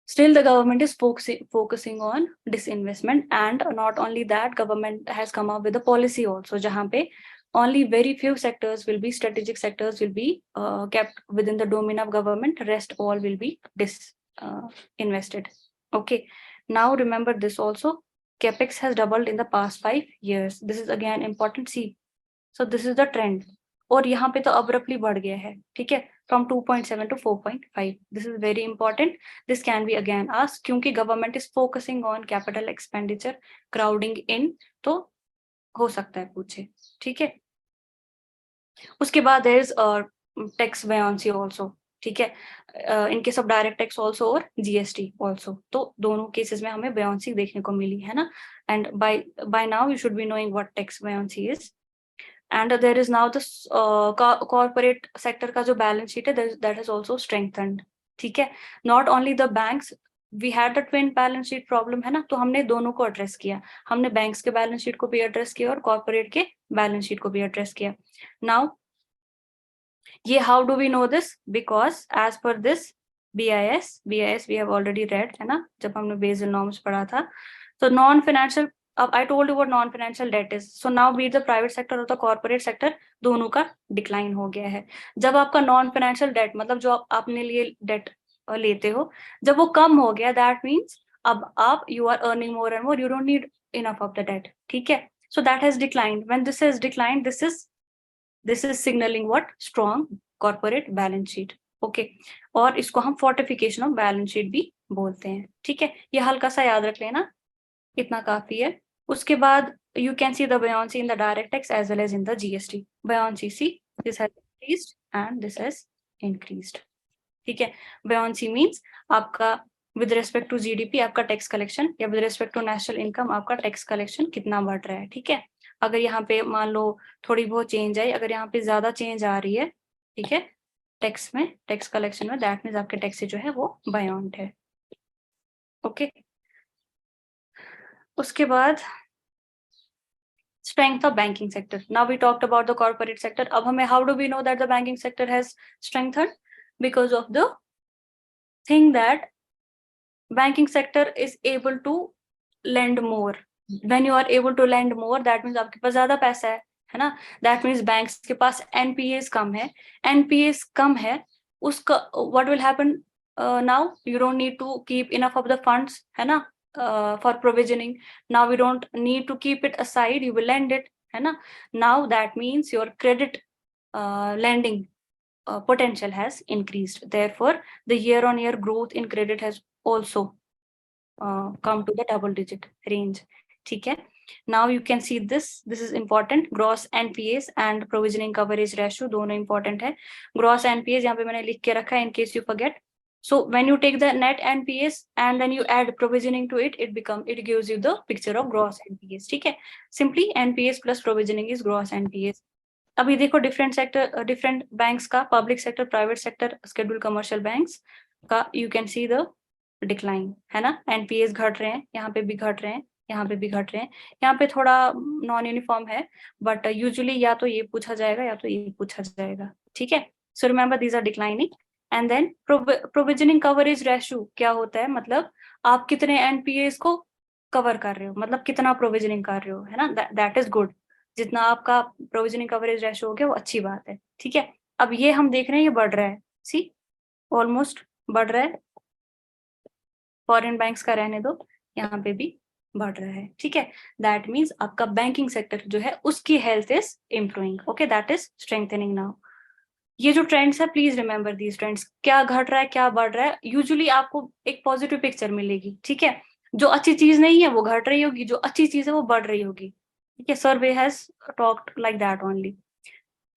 still the government is focusing on disinvestment. And not only that, government has come up with a policy also, jahan pe only very few sectors will be, strategic sectors will be kept within the domain of government, rest all will be disinvested. Okay, now remember this also, capex has doubled in the past 5 years. This is again important. See, so this is the trend, और यहाँ पे तो abruptly बढ़ गया है. ठीक है, from 2.7 to 4.5. This is very important. This can be again asked, क्योंकि government is focusing on capital expenditure, crowding in, तो हो सकता है पूछे. ठीक है, उसके बाद there is tax buoyancy also. ठीक है, in case of direct tax also और GST also, तो दोनों cases में हमें buoyancy देखने को मिली है ना. And by now you should be knowing what tax buoyancy is. And there is now this corporate sector का जो balance sheet है, that has also strengthened. ठीक है, not only the banks, we had the twin balance sheet problem है ना, तो हमने दोनों को address किया. हमने banks के balance sheet को भी address किया और corporate के balance sheet को भी address किया. Now ये how do we know this? Because as per this BIS we have already read है ना, जब हमने Basel norms पढ़ा था. So non-financial, I told you what non-financial debt is. So now be it the private sector or the corporate sector, दोनों का decline हो गया है. जब आपका non-financial debt, मतलब जो आप अपने लिए debt लेते हो, जब वो कम हो गया, that means अब आप you are earning more and more, you don't need enough of the debt. ठीक है, so that has declined. When this has declined, this is signaling what? Strong corporate balance sheet. Okay, और इसको हम fortification of balance sheet भी बोलते हैं. ठीक है, ये हल्का सा याद रख लेना, इतना काफी है. उसके बाद you can see the buoyancy in the direct tax as well as in the GST. Buoyancy, see, this has increased and this has increased. ठीक है, buoyancy means आपका with respect to GDP आपका tax collection, या with respect to national income आपका tax collection कितना बढ़ रहा है. ठीक है, अगर यहाँ पे मान लो थोड़ी बहुत चेंज आई, अगर यहाँ पे ज्यादा चेंज आ रही है, ठीक है, टैक्स में, टैक्स कलेक्शन में, दैट मीन्स आपके टैक्स जो है वो buoyant है. ओके, उसके बाद strength of banking sector. Now we talked about the corporate sector. अब हमें, how do we know that the banking sector has strengthened? Because of the thing that banking sector is able to lend more. When you are able to lend more, that means आपके पास ज्यादा पैसा है ना. That means banks के पास NPAs कम है. NPAs कम है, उसका what will happen now? You don't need to keep enough of the funds है ना, for provisioning. Now we don't need to keep it aside, you will lend it है ना. Now that means your credit lending potential has increased. Therefore the year-on-year growth in credit has also come to the double-digit range. ठीक है, now you can see this is important. Gross NPAs and provisioning coverage ratio दोनों important है. Gross NPAs यहाँ पे मैंने लिख के रखा है in case you forget. So when you take the net NPAs and then you add provisioning to it, it gives you the picture of gross NPAs. ठीक है, simply NPAs plus provisioning is gross NPAs. अभी देखो different sector, different banks का, public sector, private sector, scheduled commercial banks का, you can see the decline है ना. NPAs घट रहे हैं, यहाँ पे भी घट रहे हैं, यहाँ पे भी घट रहे हैं। यहाँ पे थोड़ा नॉन यूनिफॉर्म है, बट यूजुअली या तो ये पूछा जाएगा या तो ये पूछा जाएगा, ठीक है। So remember these are declining. And then provisioning coverage ratio क्या होता है, मतलब आप कितने एनपीएस को कवर कर रहे हो, मतलब कितना प्रोविजनिंग कर रहे हो, है ना, दैट इज गुड। जितना आपका प्रोविजनिंग कवरेज रेशियो हो गया वो अच्छी बात है, ठीक है। अब ये हम देख रहे हैं ये बढ़ रहा है, सी ऑलमोस्ट बढ़ रहा है। फॉरेन बैंक्स का रहने दो, यहाँ पे भी बढ़ रहा है, ठीक है। दैट मीन्स आपका बैंकिंग सेक्टर जो है उसकी health is improving, okay, that is strengthening now. ये जो ट्रेंड्स है प्लीज रिमेंबर दीज ट्रेंड्स, क्या घट रहा है क्या बढ़ रहा है, यूजुअली आपको एक पॉजिटिव पिक्चर मिलेगी, ठीक है। जो अच्छी चीज नहीं है वो घट रही होगी, जो अच्छी चीज है वो बढ़ रही होगी, ठीक है। Survey has talked like that only.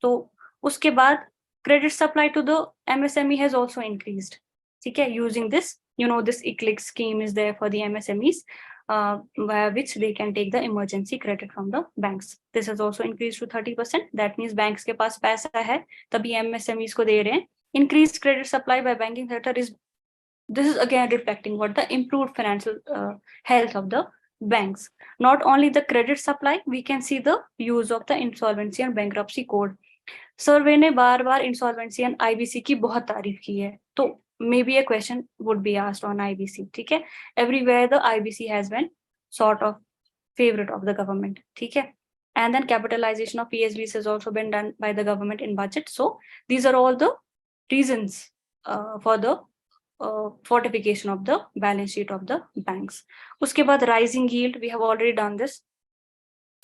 तो उसके बाद credit supply to the MSME has also increased, ठीक है। Using this, you know, this ICLIC scheme is there for the MSMEs, via which they can take the emergency credit from the banks. This has also increased to 30%. That means banks के पास पैसा है तभी MSMEs को दे रहे हैं. Increased credit supply by banking sector is, this is again reflecting what the improved financial health of the banks. Not only the credit supply, we can see the use of the insolvency and bankruptcy code. सर्वे ने बार बार insolvency and IBC की बहुत तारीफ की है, तो may be a question would be asked on IBC, ठीक है। Everywhere the IBC has been sort of favorite of the government, ठीक है। And then capitalization of PSBs has also been done by the government in budget. So these are all the reasons for the fortification of the balance sheet of the banks. उसके बाद rising yield, we have already done this.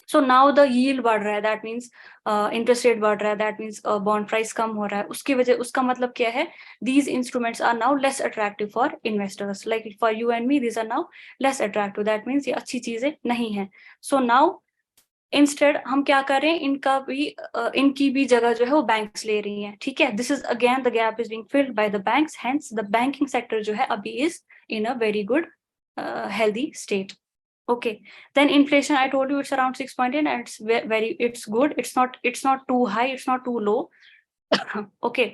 So now the yield बढ़ रहा है, that means interest rate बढ़ रहा है, that means bond price कम हो रहा है, उसकी वजह, उसका मतलब क्या है, these instruments are now less attractive for investors, like for you and me these are now less attractive, that means ये अच्छी चीजें नहीं है। So now instead हम क्या कर रहे हैं, इनकी भी जगह जो है वो बैंक्स ले रही हैं, ठीक है। This is again the gap is being filled by the banks, hence the banking sector जो है अभी is in a very good healthy state. Okay, then inflation, I told you it's around 6.8 and it's it's good. It's not too high, it's not too low. Okay,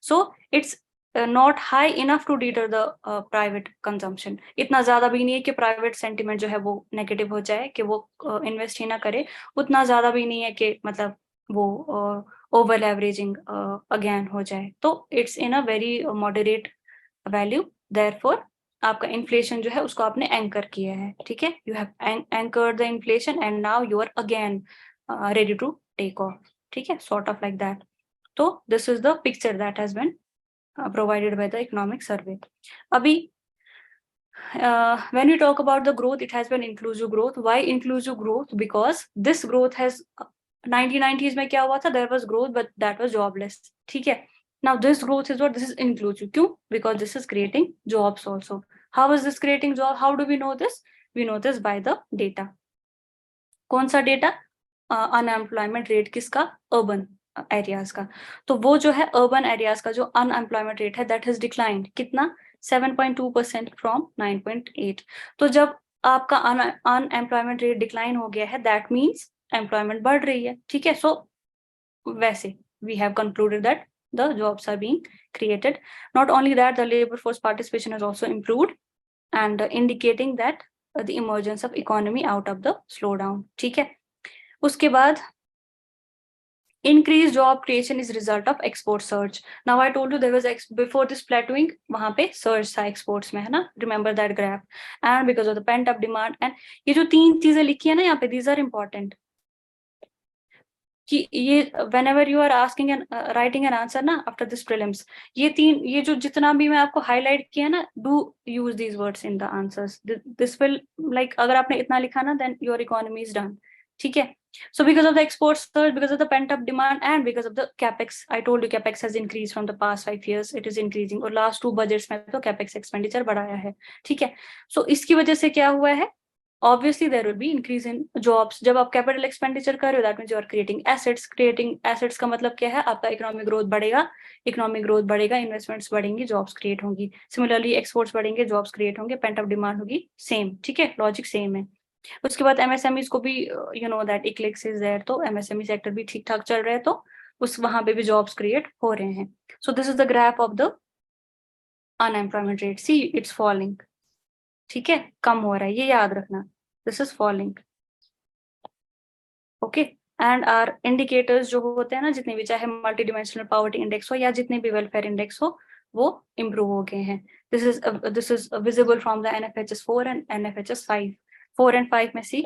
so it's not high enough to deter the private consumption. इतना ज्यादा भी नहीं है कि private sentiment जो है वो negative हो जाए, कि वो invest ही ना करे, उतना ज्यादा भी नहीं है कि मतलब वो over leveraging again हो जाए, तो it's in a very moderate value. Therefore आपका इन्फ्लेशन जो है उसको आपने एंकर किया है, ठीक है। You have anchored the inflation and now you are again ready to take off, ठीक है, सॉर्ट ऑफ लाइक दैट। तो this is the picture that has been provided by the economic survey. अभी when we talk about the growth, it has been inclusive growth. Why inclusive growth? Because this growth has 1990s में क्या हुआ था, there was growth but that was jobless, ठीक है। Now this growth is what, this is inclusive. क्यों? Because this is creating jobs also. How is this creating job? How do we know this? We know this by the data. कौन सा data? Unemployment rate किसका? Urban areas का। तो वो जो है urban areas का जो अनएम्प्लॉयमेंट रेट है दैट हैज डिक्लाइंड, कितना? 7.2% फ्रॉम 9.8। तो जब आपका अनएम्प्लॉयमेंट रेट डिक्लाइन हो गया है दैट मीन्स एम्प्लॉयमेंट बढ़ रही है, ठीक है। सो वैसे we have concluded that the jobs are being created. Not only that, the labor force participation has also improved and indicating that the emergence of economy out of the slowdown, ठीक है। उसके बाद increased job creation is result of export surge. Now I told you there was before this plateauing, वहां पे surge था exports में, है ना, remember that graph, and because of the pent up demand, and ये जो तीन चीजें लिखी है ना यहाँ पे, these are important, कि ये whenever you are asking and writing an answer ना after this prelims, ये जो जितना भी मैं आपको highlight किया ना, do use these words in the answers. This will, like, अगर आपने इतना लिखा ना then your economy is done, ठीक है। So because of the export surge, because of the pent up demand and because of the capex, I told you capex has increased from the past 5 years, it is increasing, और last 2 budgets में तो capex expenditure बढ़ाया है, ठीक है। So इसकी वजह से क्या हुआ है, obviously there will be increase in jobs. जब आप capital expenditure कर रहे हो that means you are creating assets का मतलब क्या है, आपका economic growth बढ़ेगा, investments बढ़ेंगी, jobs create होंगी। Similarly exports बढ़ेंगे, jobs create होंगे, pent up demand होगी, same, ठीक है, logic same है। उसके बाद MSMEs को भी you know that ICLIC is there, तो MSME sector भी ठीक ठाक चल रहा है, तो उस वहां पे भी jobs create हो रहे हैं। So this is the graph of the unemployment rate, see it's falling, ठीक है, कम हो रहा है, ये याद रखना। this is falling. Okay, and our indicators जो होते हैं ना, जितने भी, चाहे मल्टी डिमेंशनल पॉवर्टी इंडेक्स हो या जितने भी वेलफेयर इंडेक्स हो, वो इम्प्रूव हो गए हैं. This is visible from the NFHS 4 and NFHS 5. 4 and 5 में see,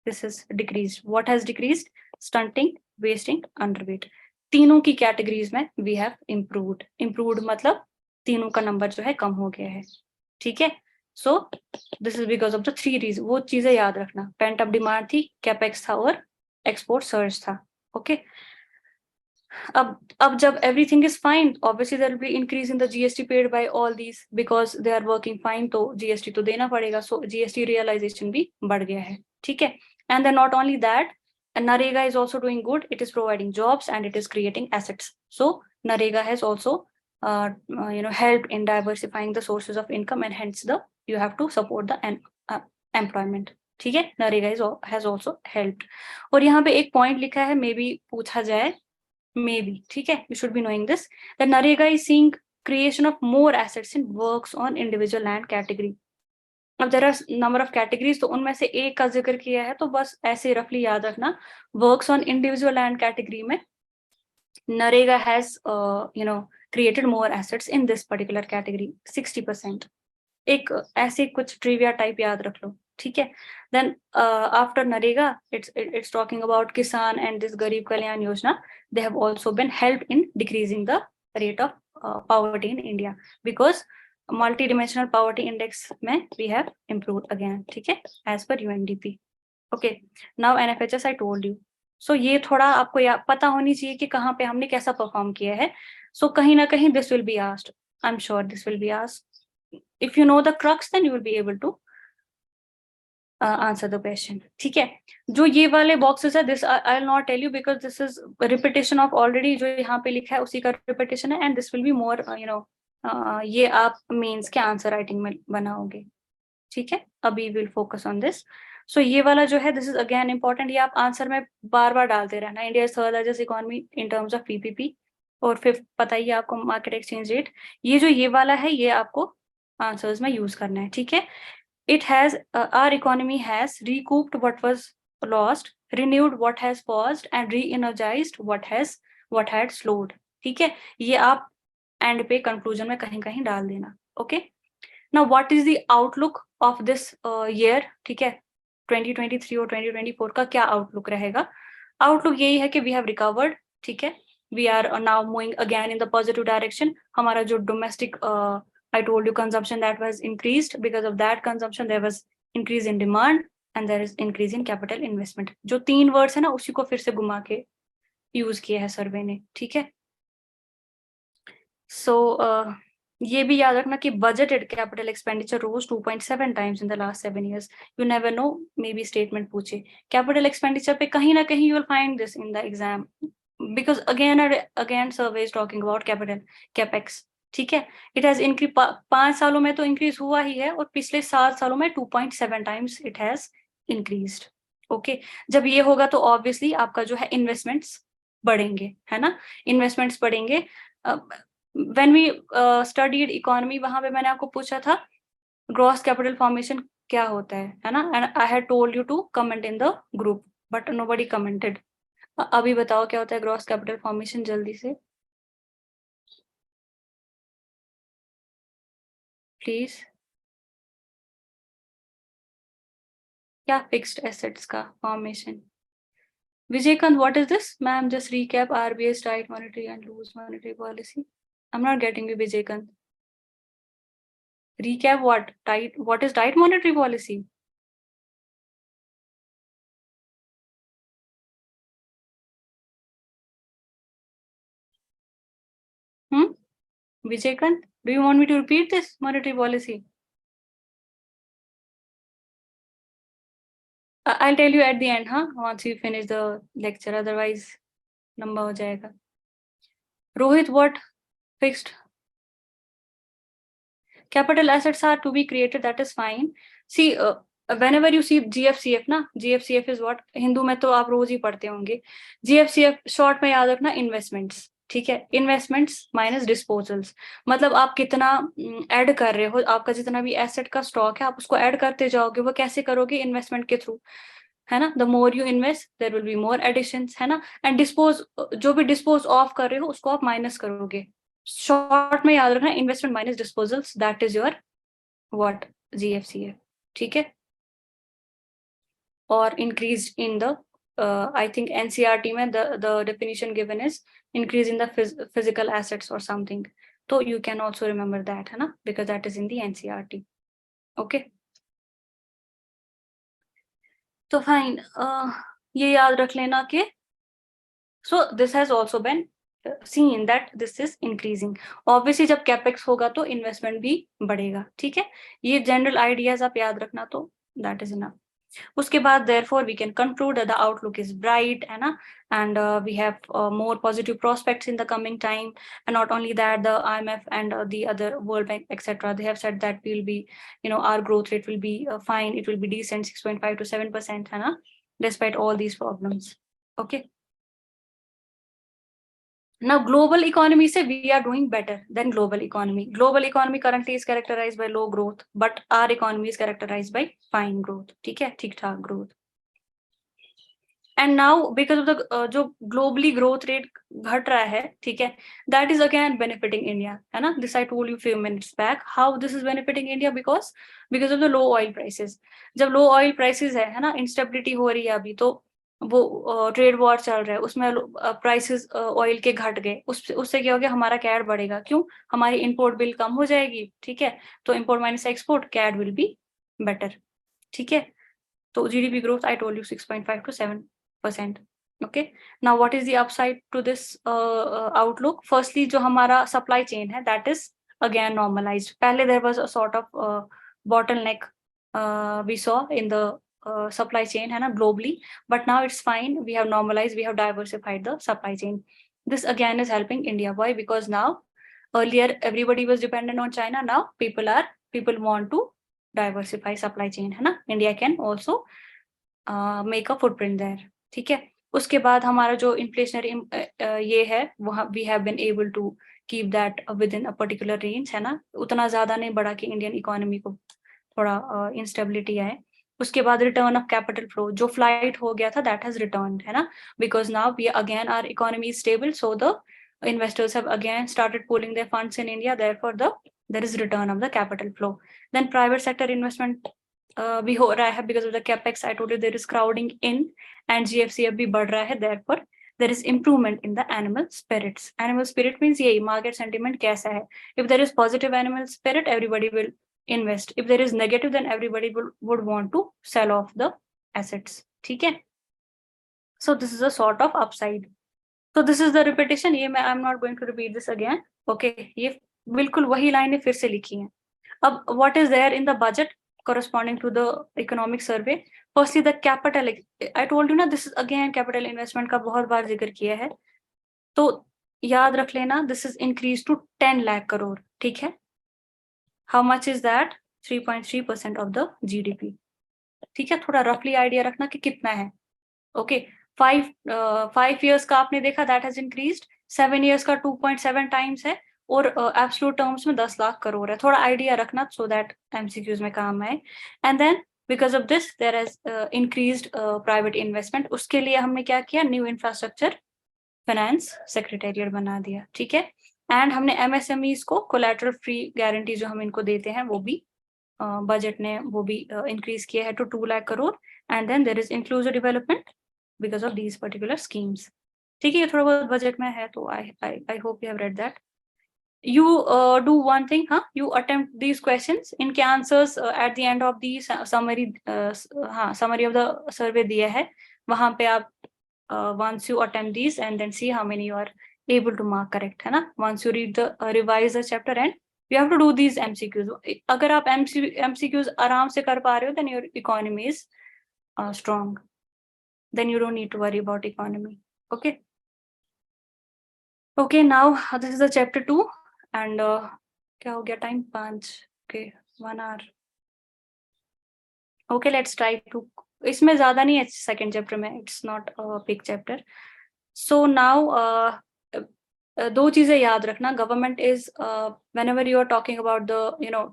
this is decreased. What has decreased? Stunting, wasting, underweight. तीनों की कैटेगरीज में we have improved. Improved मतलब तीनों का नंबर जो है कम हो गया है. ठीक है, so this is because of the 3 reasons. वो चीजें याद रखना, पेंट अप डिमांड थी, कैपेक्स था और एक्सपोर्ट सर्ज था. ओके, अब जब everything is fine, obviously there will be increase in the GST paid by all these because they are working fine, तो जीएसटी तो देना पड़ेगा. सो जीएसटी रियलाइजेशन भी बढ़ गया है. ठीक है, and then not only that, NREGA is also doing good. It is providing jobs and it is creating assets. So NREGA has also helped in diversifying the sources of income and hence you have to support the employment. ठीक है, NREGA has also helped. और यहाँ पे एक point लिखा है, may be पूछा जाए, मे बी, ठीक है, you should be knowing this, that NREGA is seeing creation of more assets in works on individual land category. अब there are number of categories, तो उनमें से एक का जिक्र किया है, तो बस ऐसे रफली याद रखना, works on individual land category में NREGA has created more assets in this particular category, 60%. एक ऐसे कुछ ट्रिविया टाइप याद रख लो. ठीक है, then after NREGA it's talking about किसान and this गरीब Kalyan Yojana. They have also been helped in decreasing the rate of poverty in India because multi-dimensional poverty index में we have improved again. ठीक है, as per UNDP. Okay, now NFHS I told you. So ये थोड़ा आपको पता होनी चाहिए कि कहाँ पे हमने कैसा परफॉर्म किया है. So कहीं ना कहीं this will be asked. I'm sure this will be asked. If you know the crux, then you will be able to answer the question. ठीक है, जो ये वाले boxes है, this I'll not tell you because this is repetition of already जो यहाँ पे लिखा है उसी का repetition है, and this will be more ये आप मेंस के आंसर राइटिंग में बनाओगे. ठीक है, अभी विल फोकस ऑन दिस. सो ये वाला जो है, दिस इज अगेन इंपॉर्टेंट, ये आप आंसर में बार बार डालते रहना. India is third largest economy in terms of PPP, और फिर पता ही आपको मार्केट एक्सचेंज रेट. ये जो ये वाला है, ये आपको आंसर्स में यूज करना है. ठीक है, it has, our economy has recouped what was lost, renewed what has paused and reenergised what had slowed. ठीक है, ये आप एंड पे कंक्लूजन में कहीं कहीं डाल देना. Okay, now what is the outlook of this year? ठीक है, 2023 और 2024 का क्या आउटलुक रहेगा? आउटलुक यही है कि we have recovered. ठीक है, we are now moving again in the positive direction. हमारा जो domestic I told you consumption that was increased, because of that consumption there was increase in demand and there is increase in capital investment. जो 3 words है ना, उसी को फिर से घुमा के यूज किया है सर्वे ने. ठीक है, सो ये भी याद रखना कि budgeted capital expenditure rose 2.7 times in the last 7 years. You never know, maybe statement पूछे कैपिटल एक्सपेंडिचर पे, कहीं ना कहीं you will find this in the exam, because again survey is talking about capital capex. ठीक है, it has increase, 5 सालों में तो इंक्रीज हुआ ही है, और पिछले 7 सालों में 2.7 times it has increased. Okay, जब ये होगा तो ऑब्वियसली आपका जो है इन्वेस्टमेंट्स बढ़ेंगे, है ना, इन्वेस्टमेंट्स बढ़ेंगे. When we studied economy, वहां पे मैंने आपको पूछा था gross capital formation क्या होता है ना, and I had told you to comment in the group, but nobody commented. अभी बताओ क्या होता है gross capital formation, जल्दी से प्लीज. क्या फिक्स्ड एसेट्स का formation? Vijaykanth, what is this? Ma'am, just recap RBI's tight monetary and loose monetary policy. I'm not getting you, Vijaykanth. Recap what? What is tight monetary policy? Vijaykanth, do you want me to repeat this monetary policy? I'll tell you at the end, once we finish the lecture, otherwise लंबा हो जाएगा. Rohit, what fixed? Capital assets are to be created, that is fine. See, whenever you see GFCF ना, GFCF is what? Hindu में तो आप रोज ही पढ़ते होंगे. GFCF short में याद रखना investments. ठीक है। इन्वेस्टमेंट्स माइनस डिस्पोजल्स, मतलब आप कितना ऐड कर रहे हो, आपका जितना भी एसेट का स्टॉक है आप उसको ऐड करते जाओगे। वो कैसे करोगे? इन्वेस्टमेंट के थ्रू, है ना। The more you invest there will be more additions, है ना। एंड डिस्पोज, जो भी डिस्पोज ऑफ कर रहे हो उसको आप माइनस करोगे। शॉर्ट में याद रखना, investment minus disposals, that is your what, GFCF, ठीक है। और increase in the, I think NCERT में the definition given is increase in the physical assets or something. So you can also remember that, है ना, because that is in the NCERT. Okay. तो fine, ये याद रख लेना कि so this has also been seen that this is increasing. Obviously जब capex होगा तो investment भी बढ़ेगा, ठीक है। ये general ideas आप याद रखना, तो that is enough. उसके बाद therefore we can conclude that the outlook is bright, है ना, and we have more positive prospects in the coming time. And not only that, the IMF and the other World Bank, etc., they have said that we'll be, our growth rate will be fine, it will be decent, 6.5 to 7%, है ना, despite all these problems. Okay. Now global economy say we are doing better than global economy. Global economy currently is characterized by low growth, but our economy is characterized by fine growth, ठीक है, ठीक ठाक growth. And now because of the जो globally growth rate घट रहा है, ठीक है, that is again benefiting India, है ना. This I told you few minutes back. How this is benefiting India? Because of the low oil prices. जब low oil prices है ना, instability हो रही है अभी, तो वो ट्रेड वॉर चल रहा है, उसमें प्राइसेस ऑयल के घट गए, उससे क्या हो गया, हमारा कैड बढ़ेगा। क्यों? हमारी इंपोर्ट बिल कम हो जाएगी, ठीक है। तो import minus export, CAD will be better, ठीक है। तो GDP growth I told you 6.5 to 7%. Okay. Now what is the upside to this outlook? Firstly, जो हमारा supply chain है, that is again normalized. पहले there was a sort of bottleneck we saw in the supply chain, है ना, globally, but now it's fine. We have normalized, we have diversified the supply chain. This again is helping India. Why? Because now earlier everybody was dependent on China. Now people want to diversify supply chain, है ना. India can also make a footprint there, ठीक है। उसके बाद हमारा जो inflationary ये है, वो we have been able to keep that within a particular range, है ना, उतना ज्यादा नहीं बढ़ा कि इंडियन इकोनॉमी को थोड़ा इंस्टेबिलिटी आए। उसके बाद रिटर्न ऑफ कैपिटल फ्लो, जो फ्लाइट हो गया था, दैट हैज रिटर्न्ड, है ना, because now we again are economy is stable, so the investors have again started pooling their funds in India, therefore there is return of the capital flow. Then private sector investment भी हो रहा है because of the capex. I told you there is crowding in and GFCF भी बढ़ रहा है, therefore there is improvement in the animal spirits. Animal spirit means यही market sentiment कैसा है. If there is positive animal spirit, everybody will invest. If there is negative, then everybody would want to sell off the assets, ठीक है. So this is a sort of upside. So this is the repetition. ये मैं I'm not going to repeat this again. Okay, ये बिल्कुल वही लाइनें फिर से लिखी हैं. अब what is there in the budget corresponding to the economic survey? Firstly, the capital. I told you ना, this is again capital investment का बहुत बार जिक्र किया है. तो याद रख लेना, this is increased to 10 lakh crore, ठीक है. How much is that? 3.3% of the GDP. ठीक है, थोड़ा रफली आइडिया रखना कि कितना है. ओके, 5 years का आपने देखा, दैट हैज इंक्रीज्ड. 7 years का 2.7 times है, और एब्सोल्यूट टर्म्स में 10 लाख करोड़ है. थोड़ा आइडिया रखना सो दैट MCQs में काम आए. And then because of this there has increased private investment. उसके लिए हमने क्या किया, न्यू इंफ्रास्ट्रक्चर फाइनेंस सेक्रेटेरिएट बना दिया, ठीक है. एंड हमने MSMEs को कोलैटरल फ्री गारंटी जो हम इनको देते हैं, वो भी बजट ने वो भी इंक्रीज किया है to 2 lakh crore. And then there is inclusive development because of these particular schemes. ठीक है, ये थोड़ा बहुत बजट में है, तो I hope you have read that. You do one thing, हाँ, you attempt these questions. इनके answers at the end of the summary, हाँ, summary of the survey दिया है, वहाँ पे आप once you attempt these and then see how many you are able to mark correct, है ना. Once you read the revise the chapter and you have to do these MCQs. अगर आप MCQs आराम से कर पा रहे हो, then your economy is strong. Then you don't need to worry about economy. Okay. Okay, now this is the chapter 2 and क्या हो गया time 5. Okay, 1 hour. Okay, let's try to. इसमें ज़्यादा नहीं है second chapter में. It's not a big chapter. So now दो चीजें याद रखना. Government is whenever you are talking about the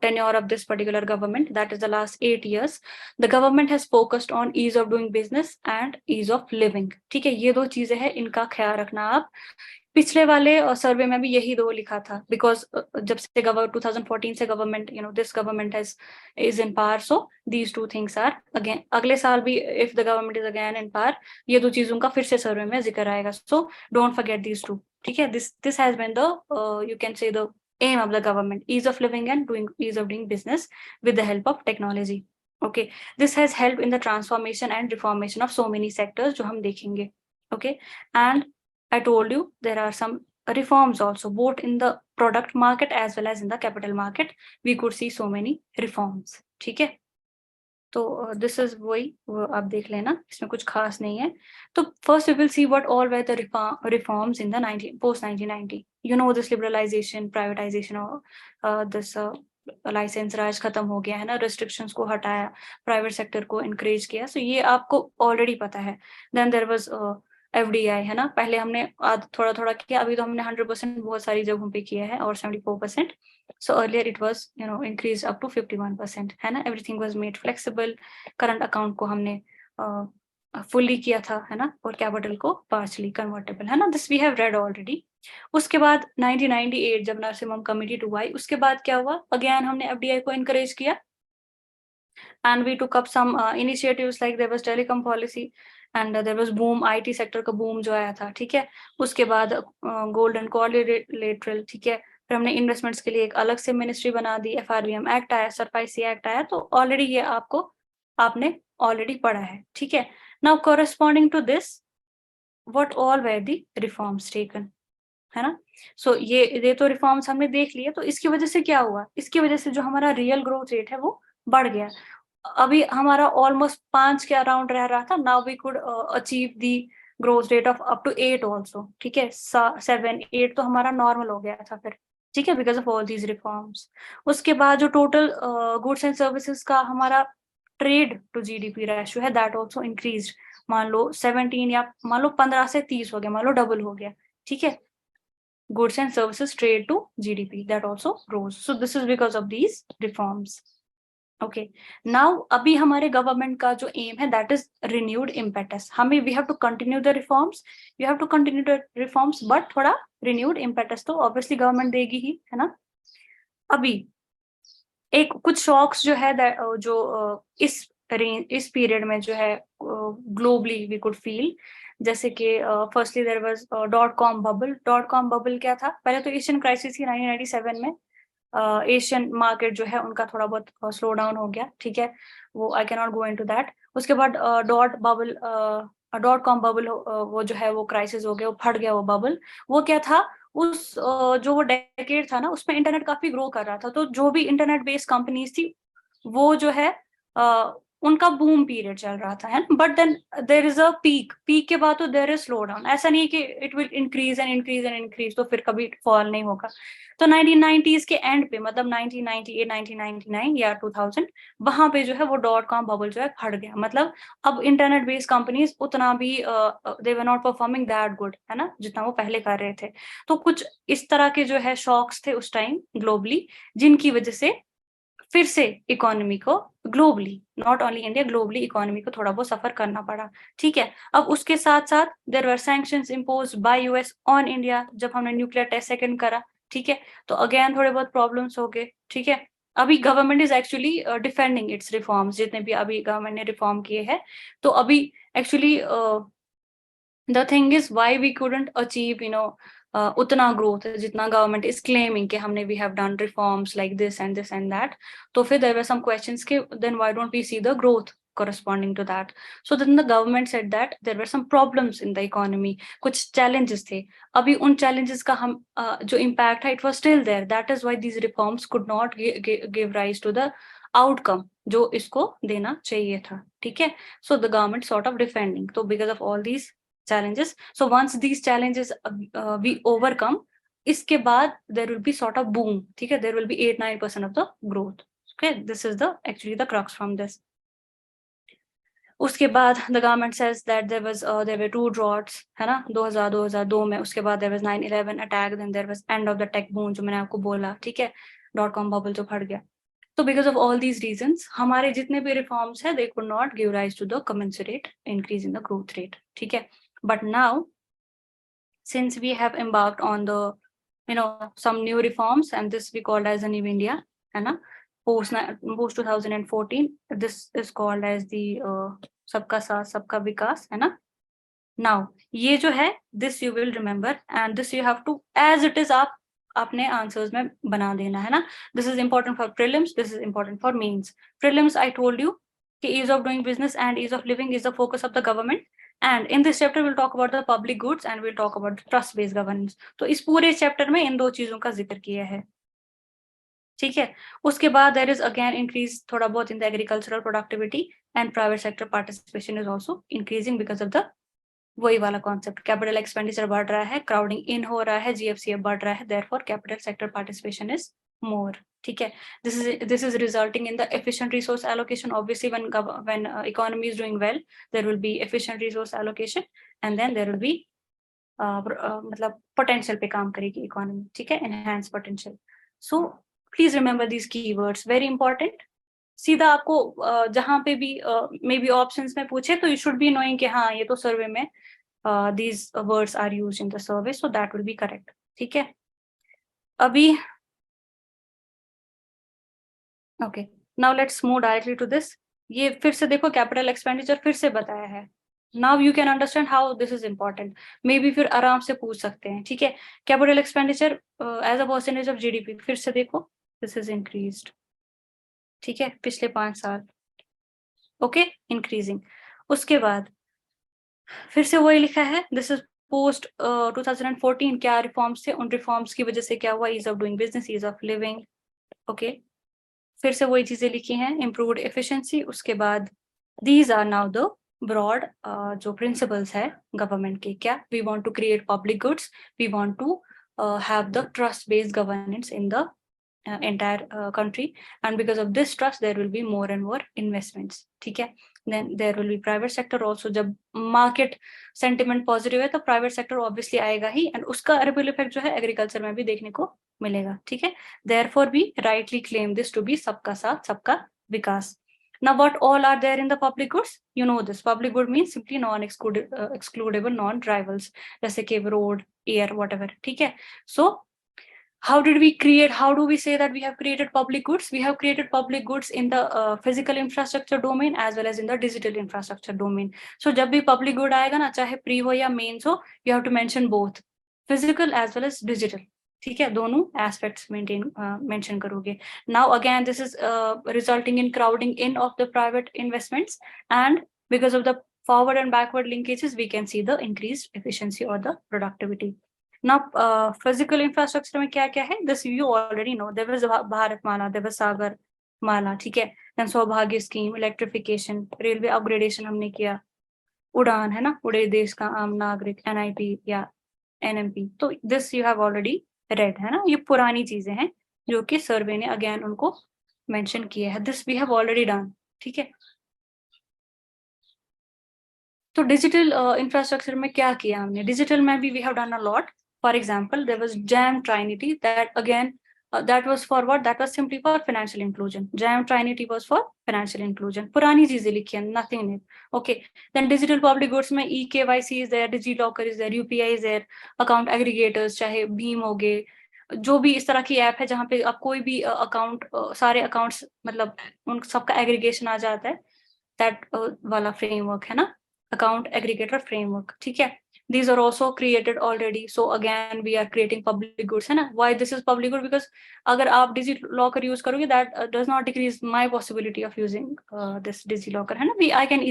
tenure of this particular government, that is the last 8 years, the government has focused on ease of doing business and ease of living. ठीक है, ये दो चीजें हैं, इनका ख्याल रखना आप. पिछले वाले सर्वे में भी यही दो लिखा था, बिकॉज जब से 2014 से government this government is in power, so these two things are again. अगले साल भी if the government is again in power, ये दो चीजों का फिर से सर्वे में जिक्र आएगा. So don't forget these two. ठीक है, this has been the you can say the aim of the government, ease of living and ease of doing business with the help of technology. Okay, this has helped in the transformation and reformation of so many sectors जो हम देखेंगे. Okay, and I told you there are some reforms also, both in the product market as well as in the capital market. We could see so many reforms. ठीक है, तो this is वही, आप देख लेना, इसमें कुछ खास नहीं है. तो first we will see what all were the reforms in the post 1990. This liberalisation, privatisation, this license Raj खत्म हो गया है ना, रिस्ट्रिक्शंस को हटाया, प्राइवेट सेक्टर को इनकरेज किया. सो ये आपको ऑलरेडी पता है. देन देयर वाज FDI है ना, पहले हमने थोड़ा थोड़ा किया, अभी तो हमने 100% बहुत सारी जगहों पे किया है, और 74%. So earlier it was increased up to 51% है ना. Everything was made flexible. Current account को हमने फुल्ली किया था है ना, और कैपिटल को पार्शली कन्वर्टेबल है ना. This we have read already. उसके बाद 1998 जब नरसिम्हम कमिटी 2 आई, उसके बाद क्या हुआ, अगेन हमने FDI को इनकरेज किया, and we took up some initiatives like there was telecom policy and there was boom, IT sector का boom जो आया था. ठीक है, उसके बाद golden collateral. ठीक है, फिर हमने इन्वेस्टमेंट्स के लिए एक अलग से मिनिस्ट्री बना दी, FRBM एक्ट आया, सरफाइसी एक्ट आया. तो ऑलरेडी ये आपने ऑलरेडी पढ़ा है. ठीक है, now corresponding to this what all were the reforms taken है ना. सो ये तो रिफॉर्म्स हमने देख लिए. तो इसकी वजह से क्या हुआ, इसकी वजह से जो हमारा रियल ग्रोथ रेट है वो बढ़ गया. अभी हमारा ऑलमोस्ट 5 के अराउंड रह रहा था. Now we could achieve the growth rate of up to 8 also. ठीक है, 7-8 तो हमारा नॉर्मल हो गया था फिर. ठीक है, because of all these reforms. उसके बाद जो टोटल गुड्स एंड सर्विसेज का हमारा ट्रेड टू GDP रेशियो है, दैट ऑल्सो इंक्रीज. मान लो 17 या मान लो 15 से 30 हो गया, मान लो डबल हो गया. ठीक है, goods and services trade to GDP, that also grows. So this is because of these reforms. Okay, now अभी हमारे गवर्नमेंट का जो एम है, that is renewed impetus. हमें we have to continue the reforms, but थोड़ा renewed impetus तो obviously government देगी ही है ना. अभी एक कुछ शॉक्स जो है जो इस पीरियड में जो है ग्लोबली वी कुड फील, जैसे कि firstly there was .com bubble. .com bubble क्या था, पहले तो एशियन क्राइसिस थी 1997 में. एशियन मार्केट जो है उनका थोड़ा बहुत स्लो डाउन हो गया. ठीक है, वो I can not go into that. उसके बाद .com बबल वो जो है वो क्राइसिस हो गया, वो फट गया वो बबल. वो क्या था, उस जो वो डेकेड था ना, उसमें इंटरनेट काफी ग्रो कर रहा था. तो जो भी इंटरनेट बेस्ड कंपनीज थी वो जो है उनका बूम पीरियड चल रहा था है ना. But then there is a peak के बाद तो देयर इज स्लो डाउन. ऐसा नहीं है कि it will increase and increase and increase, तो फिर कभी फॉल नहीं होगा. तो 1990s के एंड पे, मतलब 1998, 1999 या 2000, वहां पे जो है वो .com बबल जो है फट गया. मतलब अब इंटरनेट बेस्ड कंपनीज उतना भी they were not performing that good है ना, जितना वो पहले कर रहे थे. तो कुछ इस तरह के जो है शॉक्स थे उस टाइम ग्लोबली, जिनकी वजह से फिर से इकोनॉमी को globally, not only India, globally economy को थोड़ा बहुत सफर करना पड़ा. ठीक है, अब उसके साथ साथ there were sanctions imposed by US on India, जब हमने न्यूक्लियर टेस्ट सेकंड करा. ठीक है, तो अगेन थोड़े बहुत प्रॉब्लम्स हो गए. ठीक है, अभी government is actually defending it's reforms, जितने भी अभी गवर्नमेंट ने रिफॉर्म किए हैं. तो अभी actually the thing is why we couldn't achieve उतना ग्रोथ जितना गवर्नमेंट इज क्लेमिंग कि हमने we have done reforms like this and that. तो फिर देयर वर सम क्वेश्चंस कि then why don't we see the growth corresponding to that. So then the government said that there were some problems in the economy, कुछ challenges थे. अभी उन challenges का हम जो impact है, it was still there. That is why these reforms could not give rise to the outcome जो इसको देना चाहिए था. ठीक है, so the government sort of defending. So because of all these challenges, so once these challenges we overcome, इसके बाद there will be sort of boom. ठीक है, there will be 8-9% of the growth. Okay, this is the actually the crux from this. उसके बाद the government says that there were 2 droughts, है ना, 2002 में। उसके बाद there was 9/11 attack, then there was end of the tech boom जो मैंने आपको बोला, ठीक है, .com बबल जो फट गया। तो because of all these reasons हमारे जितने भी रिफॉर्म्स है they could not give rise to the commensurate increase in the growth rate, ठीक है। But now since we have embarked on the some new reforms, and this we called as a new India, है ना, post 2014, this is called as the सबका साथ सबका विकास, है ना। now ये जो है this you will remember and this you have to as it is आप अपने आंसर्स में बना देना, है ना। this is important for prelims, this is important for mains. prelims I told you कि ease of doing business and ease of living is the focus of the government, and in this chapter we'll talk about the public goods and we'll talk about trust based governance. तो इस पूरे chapter में इन दो चीजों का जिक्र किया है, ठीक है। उसके बाद there is again increase थोड़ा बहुत in the agricultural productivity and private sector participation is also increasing because of the वही वाला कॉन्सेप्ट, कैपिटल एक्सपेंडिचर बढ़ रहा है, क्राउडिंग इन हो रहा है, जीएफसीएफ बढ़ रहा है, therefore capital sector participation is more, ठीक है। this is resulting in the efficient resource allocation. Obviously when economy is doing well there will be efficient resource allocation and then there will be मतलब potential पे काम करेगी economy, ठीक है, enhance potential. So please remember these keywords, very important. सीधा आपको जहां पे भी मे बी ऑप्शंस में पूछे तो यू शुड बी नोइंग कि हाँ ये तो सर्वे में these words are used in the survey, so that will be correct, ठीक है। अभी okay, now let's move directly to this. ये फिर से देखो कैपिटल एक्सपेंडिचर फिर से बताया है। now you can understand how this is important. maybe फिर आराम से पूछ सकते हैं, ठीक है। Capital expenditure as a percentage of GDP फिर से देखो this is increased, ठीक है, पिछले 5 साल, ओके, इंक्रीजिंग। उसके बाद फिर से वही लिखा है दिस इज पोस्ट 2014, क्या रिफॉर्म्स थे, उन रिफॉर्म्स की वजह से क्या हुआ, ease of doing business, ease of living, okay. फिर से वही चीजें लिखी हैं, इम्प्रूव्ड एफिशिएंसी। उसके बाद these are now the broad जो प्रिंसिपल्स है गवर्नमेंट के, क्या, we want to create public goods, we want to have the trust based governance in the entire country, and because of this trust there will be more and more investments, ठीक है। then there will be private sector also. जब market sentiment positive है तो private sector obviously आएगा ही, and उसका ripple effect जो है agriculture में भी देखने को मिलेगा, ठीक है। therefore we rightly claim this to be सबका साथ सबका विकास। now what all are there in the public goods, you know this public good means simply non excludable non rivals, जैसे कि road, air, whatever, ठीक है। so how did we create, how do we say that we have created public goods? We have created public goods in the physical infrastructure domain as well as in the digital infrastructure domain. So जब भी public good आएगा ना, चाहे pre हो या mains हो, you have to mention both physical as well as digital, ठीक है, दोनों aspects mention करोगे। now again this is resulting in crowding in of the private investments, and because of the forward and backward linkages we can see the increased efficiency or the productivity. now physical infrastructure में क्या क्या है, this you already know, there was Bharat Mala, there was सागर माला, ठीक है, then सौभाग्य scheme, electrification, railway upgradation हमने किया, उड़ान, है ना, उड़े देश का आम नागरिक, NIP या NMP, तो this you have already read, है ना। ये पुरानी चीजें हैं जो कि सर्वे ने अगेन उनको मेंशन किया है, this we have already done, ठीक है। तो डिजिटल इंफ्रास्ट्रक्चर में क्या किया हमने, डिजिटल में भी we have done a lot. For example, there was JAM Trinity, that again that was for what, that was simply for financial inclusion. JAM Trinity was for financial inclusion. पुरानी चीजें लिखी हैं, nothing new. Okay, then digital public goods में eKYC is there, DigiLocker is there, UPI is there, account aggregators चाहे भीम हो गए, जो भी इस तरह की ऐप है जहाँ पे आप कोई भी अकाउंट सारे अकाउंट्स मतलब उन सबका एग्रीगेशन आ जाता है, that वाला फ्रेमवर्क है ना, account aggregator framework, ठीक है। these are also created already, so again we are creating public goods, है ना। why this is public good, because अगर आप DigiLocker use करोगे that does not decrease my possibility of using this DigiLocker, है ना, I can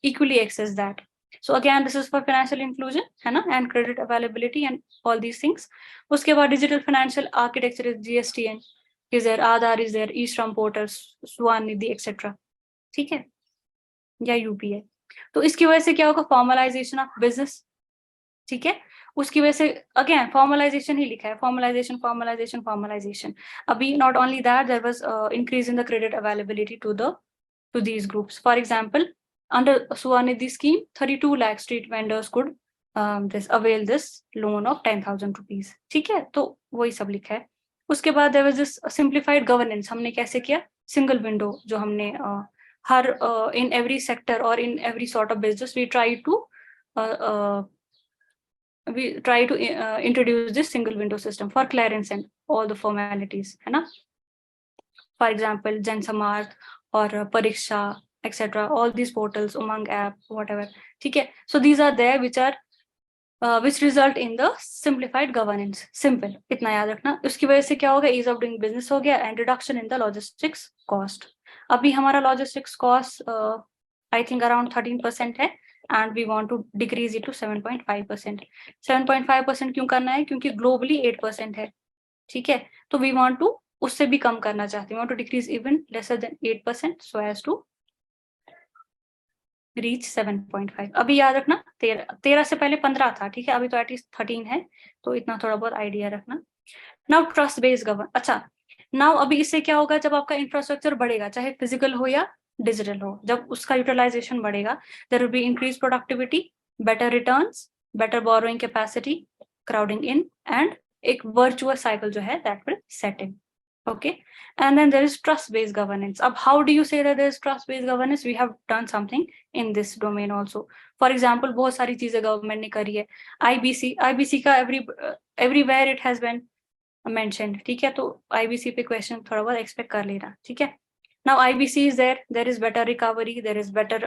equally access that. so again this is for financial inclusion, है ना, and credit availability and all these things. उसके बाद digital financial architecture is GSTN is there, Aadhaar is there, e-Shram portal, Swanidhi etc, ठीक है, या UPI। तो इसकी वजह से क्या होगा, फॉर्मलाइजेशन ऑफ बिजनेस, ठीक है। उसकी वजह से अगेन फॉर्मलाइजेशन ही लिखा है, फॉर्मलाइजेशन फॉर्मलाइजेशन फॉर्मलाइजेशन। अभी not only that, there was increase in the credit availability to these groups. For example under Swanidhi scheme 32 lakh street vendors could this avail this loan of 10,000 rupees. ठीक है, तो वही सब लिखा है. उसके बाद there was this simplified governance. हमने कैसे किया? Single window जो हमने हर in every sector or in every sort of business we try to introduce this single window system for clearance and all the formalities, है ना? For example, Jansamarth or Pariksha, etc. All these portals, Umang app, whatever. ठीक है, so these are there which result in the simplified governance. Simple, इतना याद रखना. उसकी वजह से क्या होगा? Ease of doing business हो गया and reduction in the logistics cost. अभी हमारा logistics cost I think around 13% है and we want to decrease it to 7.5%. 7.5% क्यों करना है? क्योंकि globally 8% है. ठीक है, तो we want to उससे भी कम करना चाहते हैं. We want to decrease even lesser than 8% so as to reach 7.5. अभी याद रखना 13 से पहले 15 था. ठीक है, अभी तो एटलीस्ट 13 है, तो इतना थोड़ा बहुत आइडिया रखना. Now trust based govern. अच्छा, नाउ अभी इससे क्या होगा? जब आपका इंफ्रास्ट्रक्चर बढ़ेगा, चाहे फिजिकल हो या डिजिटल हो, जब उसका यूटिलाइजेशन बढ़ेगा, there will be increase productivity, better returns, better borrowing capacity, crowding in and एक वर्चुअस साइकिल जो है that will set in. Okay, and then there is trust-based governance. How do you say that there is trust-based governance? We have done something in this domain also. For example, बहुत सारी चीजें government ने करी है. IBC का everywhere it has been mentioned. ठीक है, तो IBC पे क्वेश्चन थोड़ा बहुत एक्सपेक्ट कर लेना. ठीक है, now IBC is there is better recovery, there is better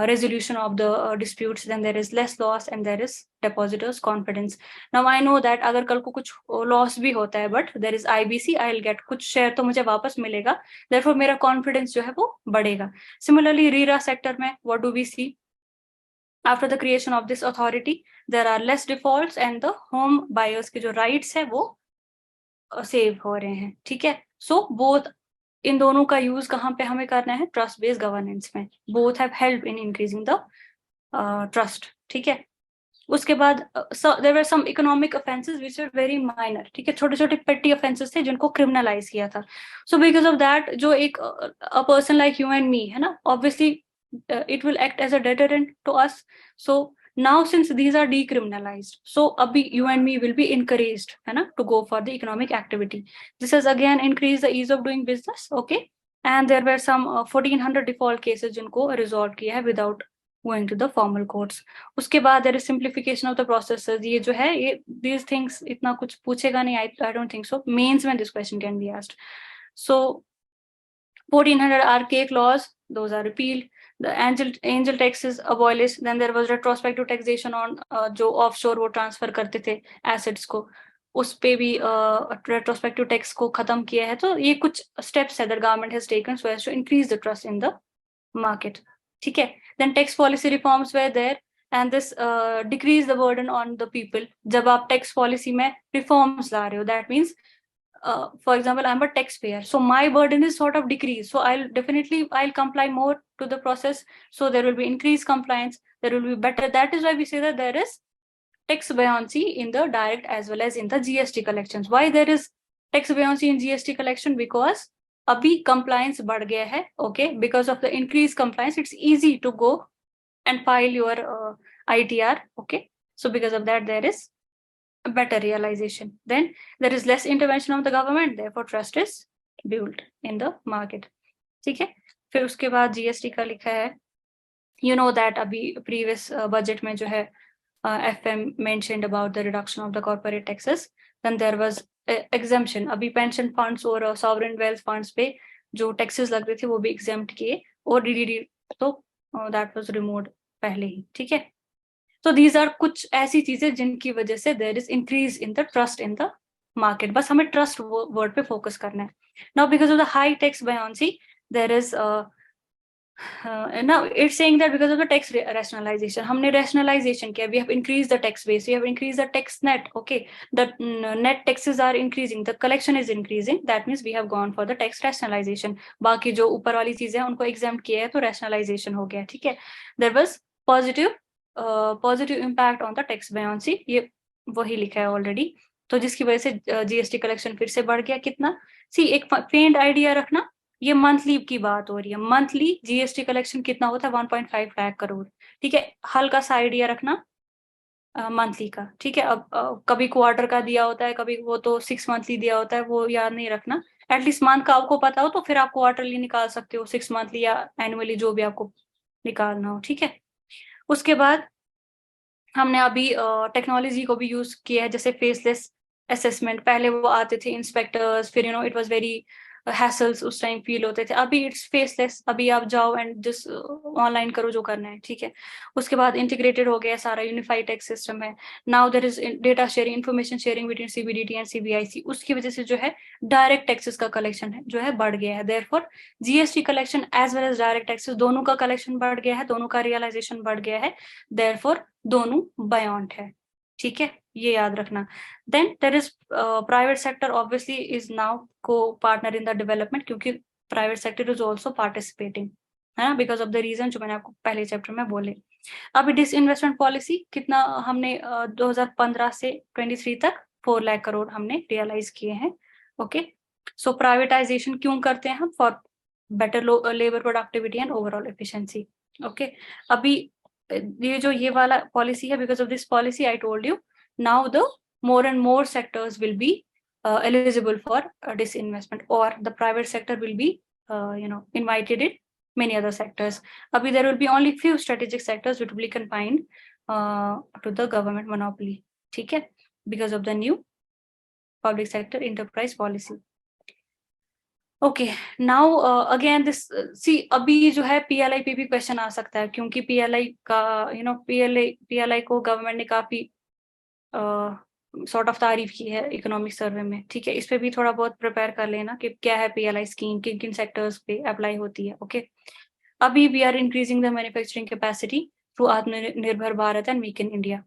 resolution of the disputes, then there is less loss and there is depositors confidence. Now I know that अगर कल को कुछ loss भी होता है but there is IBC, I'll get कुछ share तो मुझे वापस मिलेगा, therefore मेरा confidence जो है वो बढ़ेगा. Similarly RERA sector में what do we see? After the creation of this authority there are less defaults and the home buyers के जो rights है वो save हो रहे हैं. ठीक है, so both इन दोनों का यूज कहाँ पे हमें करना है? ट्रस्ट बेस्ड गवर्नेंस में. Both have help in increasing the trust. ठीक है, उसके बाद there were some economic offences which are very minor. ठीक है, छोटे छोटे पेटी ऑफेंसेस थे जिनको क्रिमिनलाइज किया था. सो बिकॉज ऑफ दैट जो एक a person like you and me है ना, obviously it will act as a deterrent to us. So now since these are decriminalized, so abhi you and me will be encouraged है ना to go for the economic activity. This has again increased the ease of doing business. Okay, and there were some 1400 default cases जिनको resolve किया है without going to the formal courts. उसके बाद there is simplification of the processes. ये जो है ये these things इतना कुछ पूछेगा नहीं. I don't think so. Mains में this question can be asked. So 1400 archaic laws, those are repealed. The angel tax is abolished. Then there was retrospective taxation on जो offshore वो transfer करते थे assets को, उस पे भी retrospective tax को खत्म किया है. तो ये कुछ steps है that government has taken so as to increase the trust in the market. ठीक है, then tax policy reforms were there and this decrease the burden on the people. जब आप tax policy में reforms ला रहे हो, that means for example, I'm a taxpayer, so my burden is sort of decreased. So I'll comply more to the process. So there will be increased compliance. There will be better. That is why we say that there is tax buoyancy in the direct as well as in the GST collections. Why there is tax buoyancy in GST collection? Because abhi compliance बढ़ गया है. Okay, because of the increased compliance, it's easy to go and file your ITR. Okay, so because of that, there is better realization. Then there is less intervention of the government, therefore trust is built in the market. ठीक है, फिर उसके बाद GST का लिखा है. You know that अभी previous budget में जो है FM mentioned about the reduction of the corporate taxes. Then there was exemption. अभी pension funds और sovereign wealth funds पे जो taxes लग रहे थे वो भी exempt किए, और DDD तो that was removed पहले ही. ठीक है, तो these are कुछ ऐसी चीजें जिनकी वजह से there is increase in the trust in the market. बस हमें trust word पे focus करना है. Now because of the high tax buoyancy, there is now it's saying that because of the tax rationalization, हमने rationalization किया, we have increased the tax base, we have increased the tax net. Okay, the net taxes are increasing, the collection is increasing. That means we have gone for the tax rationalization. बाकी जो ऊपर वाली चीजें हैं उनको exempt किया है तो rationalization हो गया. ठीक है, there was positive impact on the tax buoyancy. ये वही लिखा है ऑलरेडी. तो जिसकी वजह से GST कलेक्शन फिर से बढ़ गया. कितना? सी एक फेंट आइडिया रखना ये मंथली की बात हो रही है। मंथली जीएसटी कलेक्शन कितना होता है? 1.5 लाख करोड़। ठीक है, हल्का सा आइडिया रखना मंथली का। ठीक है, अब कभी क्वार्टर का दिया होता है, कभी वो तो 6 मंथली दिया होता है, वो याद नहीं रखना। एटलीस्ट मंथ का आपको पता हो तो फिर आप क्वार्टरली निकाल सकते हो, 6 मंथली या एनुअली, जो भी आपको निकालना हो। ठीक है, उसके बाद हमने अभी टेक्नोलॉजी को भी यूज किया है, जैसे फेसलेस असेसमेंट। पहले वो आते थे इंस्पेक्टर्स, फिर इट वाज वेरी हैसल्स उस टाइम फील होते थे। अभी इट्स फेसलेस, अभी आप जाओ एंड जस्ट ऑनलाइन करो जो करना है। ठीक है, उसके बाद इंटीग्रेटेड हो गया सारा, यूनिफाइड टैक्स सिस्टम है। Now there is data sharing, information sharing between CBDT and CBIC. उसकी वजह से जो है डायरेक्ट टैक्सेस का कलेक्शन है जो है बढ़ गया है। Therefore GST collection as well as direct taxes दोनों का कलेक्शन बढ़ गया है, दोनों का रियलाइजेशन बढ़ गया है। देयरफॉर दोनों बायोंट है। ठीक है, ये याद रखना। Then there is private sector obviously is now copartner in the development, क्योंकि private sector is also participating, है ना, बिकॉज ऑफ द रीजन जो मैंने आपको पहले चैप्टर में बोले। अभी डिसइन्वेस्टमेंट पॉलिसी कितना हमने 2015 से 23 तक 4 लाख करोड़ हमने रियलाइज किए हैं। ओके, सो प्राइवेटाइजेशन क्यों करते हैं हम? For better labour productivity and overall efficiency. Okay, अभी ये वाला पॉलिसी है, because of this policy I told you now the more and more sectors will be eligible for disinvestment, or the private sector will be invited in many other sectors. Abhi there will be only few strategic sectors which will be confined to the government monopoly. ठीक है, because of the new public sector enterprise policy. Okay, now again this see, अभी जो है PLI पे भी question आ सकता है, क्योंकि पीएलआई का पीएलआई को गवर्नमेंट ने काफी सॉर्ट ऑफ तारीफ की है इकोनॉमिक सर्वे में। ठीक है, इस पे भी थोड़ा बहुत प्रिपेयर कर लेना कि क्या है पीएलआई स्कीम, किन किन सेक्टर्स पे अप्लाई होती है। ओके, अभी we are increasing the manufacturing capacity through Atmanirbhar Bharat and make in India.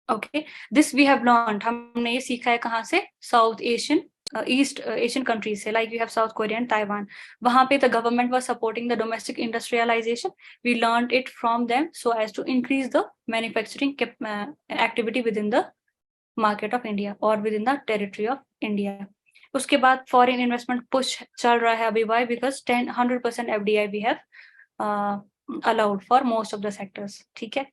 Okay, this we have learned, हमने ये सीखा है कहाँ से? South Asian East Asian countries से, like we have South Korea and Taiwan. वहां पे the government was supporting the domestic industrialisation, we learned it from them so as to increase the manufacturing activity within the market of India और with in the territory of India. उसके बाद foreign investment push चल रहा है अभी, why? Because 100% FDI we have allowed for most of the sectors. ठीक है,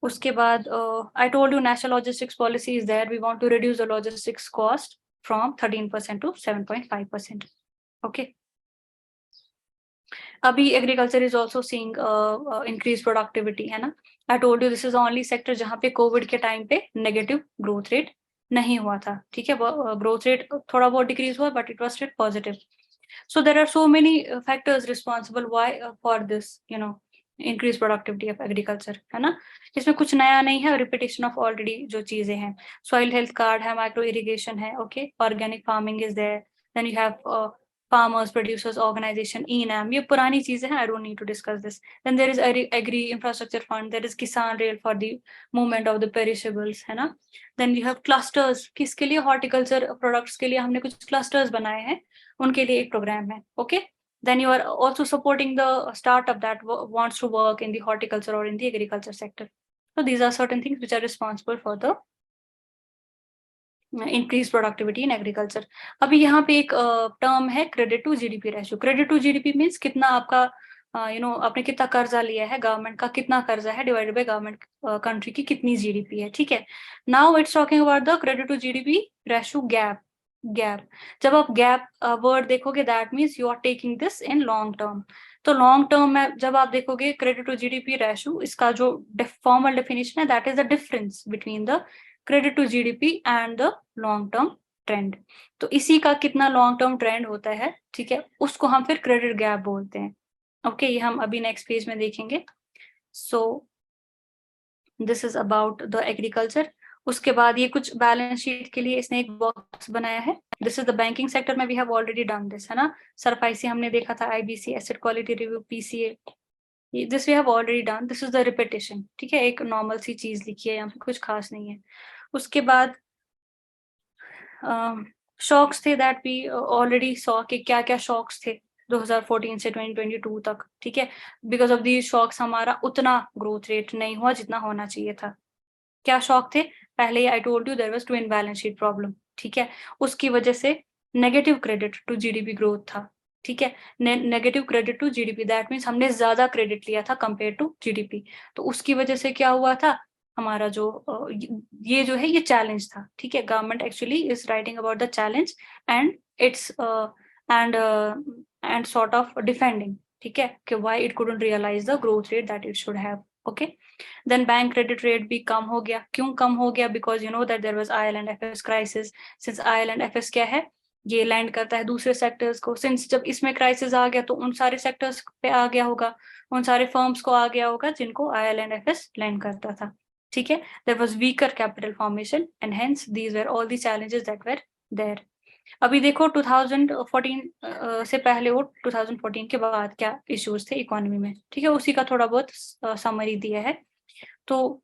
उसके बाद I told you national logistics policy is there, we want to reduce the logistics cost from 13% to 7.5%। Okay, अभी agriculture is also seeing increase productivity, है ना। I told you this is only sector जहाँ पे Covid के time पे negative growth rate नहीं हुआ था। ठीक है, ग्रोथ रेट थोड़ा बहुत डिक्रीज हुआ, but it was still positive. So there are so many factors responsible why for this increase productivity of agriculture, है ना। इसमें कुछ नया नहीं है, रिपीटेशन ऑफ ऑलरेडी जो चीजें हैं। सॉइल हेल्थ कार्ड है, माइक्रो इरिगेशन है, okay, organic farming is there, then you have farmers producers organization, ENAM, ये पुरानी चीजें हैं, I don't need to discuss this. Then there is agri infrastructure fund, there is Kisan Rail for the movement of the perishables, है ना। Then you have clusters, किसके लिए? horticulture products के लिए हमने कुछ clusters बनाए हैं, उनके लिए एक प्रोग्राम है। okay, then you are also supporting the startup that wants to work in the horticulture or in the agriculture sector. So these are certain things which are responsible for the increase productivity in agriculture. अभी यहाँ पे एक term है credit to GDP ratio. Credit to GDP means कितना आपका आपने कितना कर्जा लिया है, गवर्नमेंट का कितना कर्जा है डिवाइडेड बाय गवर्नमेंट कंट्री की कितनी जीडीपी है। ठीक है, now it's talking about the credit to GDP ratio gap. जब आप गैप वर्ड देखोगे that means you are taking this in long term. तो लॉन्ग टर्म में जब आप देखोगे क्रेडिट टू जीडीपी रेशियो, इसका जो फॉर्मल डेफिनेशन है that is the difference between the credit to GDP and the long term trend. तो इसी का कितना लॉन्ग टर्म ट्रेंड होता है, ठीक है, उसको हम फिर क्रेडिट गैप बोलते हैं। ओके, ये हम अभी नेक्स्ट पेज में देखेंगे। So this is about the agriculture. उसके बाद ये कुछ बैलेंस शीट के लिए इसने एक बॉक्स बनाया है। This is the banking sector में we have already done this, है ना। सरफाइसी हमने देखा था, IBC, asset quality review, PCA, this we have already done. This is the repetition. ठीक है, एक नॉर्मल सी चीज लिखी है, यहाँ पे कुछ खास नहीं है। उसके बाद शॉक्स थे दैट वी ऑलरेडी सॉ कि क्या क्या शॉक्स थे 2014 से 2022 तक। ठीक है, बिकॉज ऑफ दी शॉक्स हमारा उतना ग्रोथ रेट नहीं हुआ जितना होना चाहिए था। क्या शॉक थे? पहले I told you there was twin balance sheet problem. ठीक है, उसकी वजह से negative credit to GDP growth था। ठीक है, negative credit to GDP, that means हमने ज्यादा क्रेडिट लिया था कंपेयर टू जीडीपी, तो उसकी वजह से क्या हुआ था, हमारा जो ये जो है ये चैलेंज था। ठीक है, government actually is writing about the challenge and it's and sort of defending, ठीक है, कि why it couldn't realise the growth rate that it should have. Okay, then bank credit rate भी कम हो गया। क्यों कम हो गया? Because you know that there was IL&FS crisis. Since IL&FS क्या है, ये लैंड करता है दूसरे सेक्टर्स को, सिंस जब इसमें क्राइसिस आ गया तो उन सारे सेक्टर्स पे आ गया होगा, उन सारे फर्म्स को आ गया होगा जिनको IL&FS लैंड करता था। ठीक है, there was weaker capital formation and hence these were all the challenges that were there. अभी देखो 2014 से पहले और 2014 के बाद क्या इश्यूज थे इकोनॉमी में, ठीक है, उसी का थोड़ा बहुत समरी दिया है, तो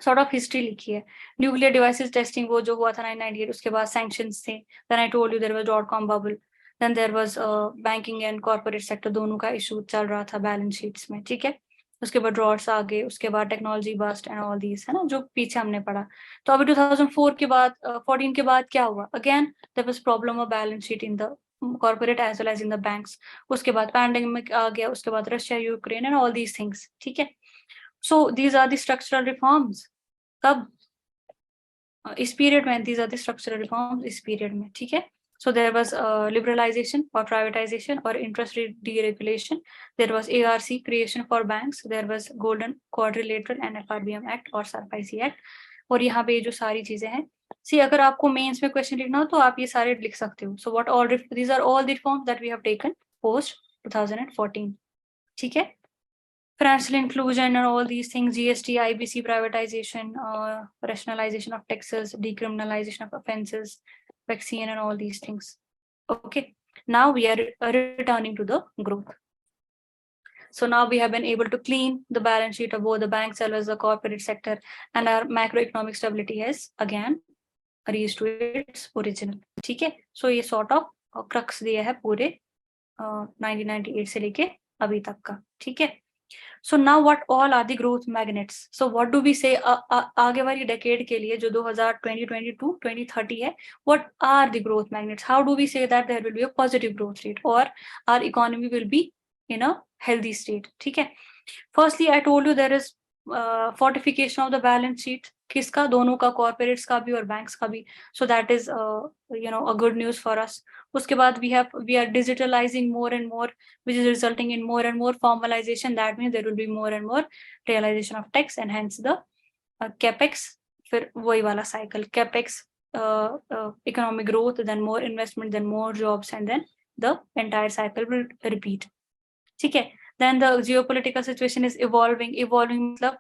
सॉर्ट ऑफ हिस्ट्री लिखी है। न्यूक्लियर डिवाइसेस टेस्टिंग वो जो हुआ था 1998, उसके बाद सैंक्शंस थे, then I told you there was .com bubble, then there was banking and corporate sector दोनों का इशू चल रहा था बैलेंस शीट्स में। ठीक है, उसके बाद ड्रॉट्स आ गए, उसके बाद technology bast and all these, है ना, जो पीछे हमने पढ़ा। तो अभी 2004 के बाद 14 के बाद क्या हुआ, again there was problem of balance sheet in the corporate as well as in the banks. उसके बाद पैंडेमिक आ गया, उसके बाद Russia Ukraine and all these things. ठीक है, so these are the structural reforms. कब? इस पीरियड में, these are the structural reforms इस पीरियड में। ठीक है, so there was liberalization or privatization or interest rate deregulation, there was ARC creation for banks, there was golden quadrilateral and FRBM act और SARFAISI act। और यहाँ पे जो सारी चीजें हैं, सी अगर आपको मेंस में क्वेश्चन लिखना हो तो आप ये सारे लिख सकते हो। सो what all these are all the reforms that we have taken post 2014। ठीक है, financial inclusion and all these things, GST, IBC privatization, rationalization of taxes, decriminalization of offenses, vaccine and all these things. Okay, now we are returning to the growth. So now we have been able to clean the balance sheet of both the banks as well as the corporate sector, and our macroeconomic stability has again reached to its original. ठीक है, so ये sort of crux दिया है पूरे 1998 से लेके अभी तक का। ठीक है, so now what all are the growth magnets? So what do we say आगे वाली decade के लिए जो 2022 2030 है, what are the growth magnets? How do we say that there will be a positive growth rate or our economy will be in a healthy state? ठीक है, firstly I told you there is fortification of the balance sheet, किसका? दोनों का, corporates का भी और banks का भी, so that is you know a good news for us। उसके बाद we are digitalizing more and more, which is resulting in more and more formalization, that means there will be more and more realization of tax and hence the capex, फिर वही वाला cycle, capex, economic growth, then more investment, then more jobs, and then the entire cycle will repeat। ठीक है, then the geopolitical situation is evolving मतलब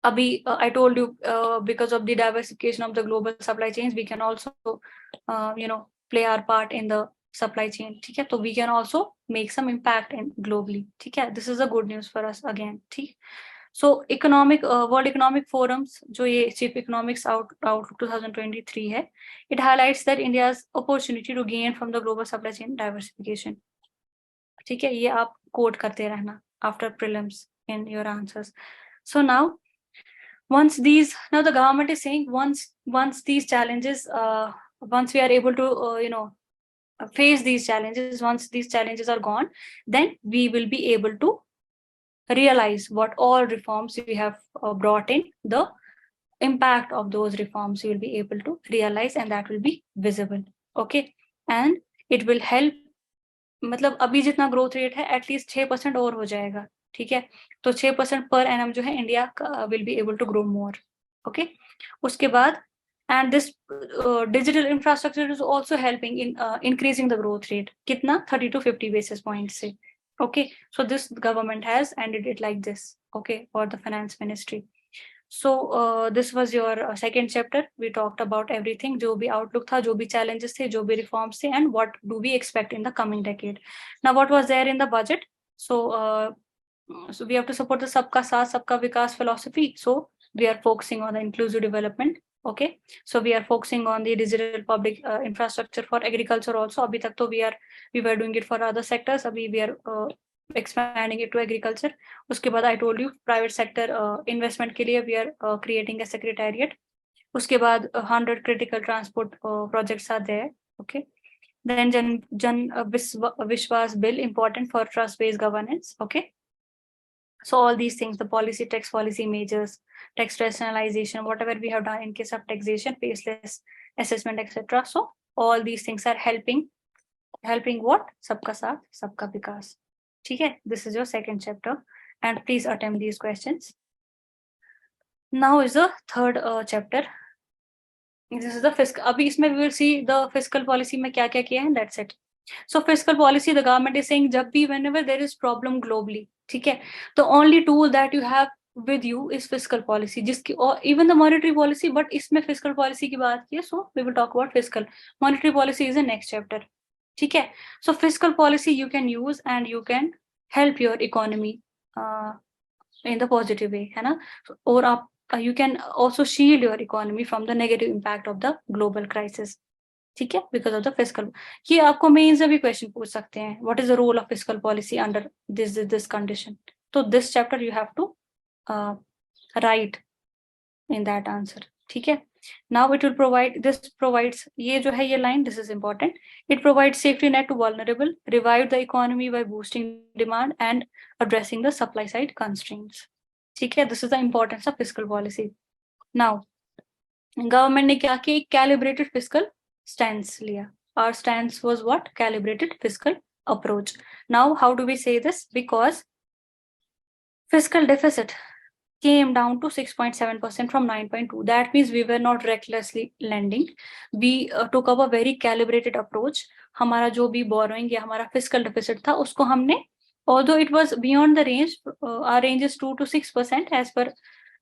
अभी I told you because of the diversification of the global supply chains we can also you know play our part in the supply chain। ठीक है, तो we can also make some impact in globally। ठीक है, this is a good news for us again। ठीक, so economic World Economic Forums जो ये Chief Economics Outlook 2023 है, it highlights that India's opportunity to gain from the global supply chain diversification। ठीक है, ये आप कोट करते रहना after prelims in your answers। so now the government is saying once these challenges once we are able to you know face these challenges, once these challenges are gone, then we will be able to realize what all reforms we have brought in, the impact of those reforms we will be able to realize and that will be visible। okay, and it will help, मतलब अभी जितना growth rate है at least 6% और हो जाएगा। ठीक है, तो 6% पर एनम जो है India will be able to grow more. Okay, उसके बाद and this digital infrastructure is also helping in increasing the growth rate, कितना 30 to 50 basis points से। Okay, so this government has ended it like this. Okay, for the finance ministry. So this was your second chapter, we talked about everything, जो भी outlook था, जो भी challenges थे, जो भी reforms थे, and what do we expect in the coming decade। now what was there in the budget? So we have to support the सबका साथ सबका विकास philosophy, so we are focusing on the inclusive development। okay, so we are focusing on the digital public infrastructure for agriculture also। अभी तक तो we were doing it for other sectors, अभी we are expanding it to agriculture। उसके बाद I told you private sector investment के लिए we are creating a secretariat। उसके बाद 100 critical transport projects are there। okay, Then Jan Vishwas bill, important for trust-based governance. Okay. So all these things, the policy, tax policy measures, tax rationalization, whatever we have done in case of taxation, faceless assessment, etc. So all these things are helping what? Sabka Saath, Sabka Vikas. Okay, this is your second chapter, and please attempt these questions. Now is the third chapter. This is the fiscal. अभी इसमें we will see the fiscal policy में क्या क्या किया है. That's it. So fiscal policy, the government is saying जब भी whenever there is problem globally, ठीक है, the only tool that you have with you is fiscal policy, जिसकी or even the monetary policy, but इसमें fiscal policy की बात की है, so we will talk about fiscal. Monetary policy is the next chapter, ठीक है. So fiscal policy you can use and you can help your economy in the positive way, है ना. और आप you can also shield your economy from the negative impact of the global crisis, ठीक है, because of the fiscal. ये आपको mains में भी क्वेश्चन पूछ सकते हैं, what is the role of fiscal policy under this condition. तो this chapter you have to write in that answer, ठीक है. Now it will provide, this provides, ये जो है ये line, this is important. It provides safety net to vulnerable, revive the economy by boosting demand and addressing the supply side constraints, ठीक है. This is the importance of fiscal policy. Now government ने क्या किया, calibrated fiscal stance लिया. Our stance was what? Calibrated fiscal approach. Now how do we say this? Because fiscal deficit came down to 6.7% from 9.2. That means we were not recklessly lending. We took up a very calibrated approach. हमारा जो भी borrowing या हमारा fiscal deficit था, उसको हमने, although it was beyond the range, our range is 2 to 6% as per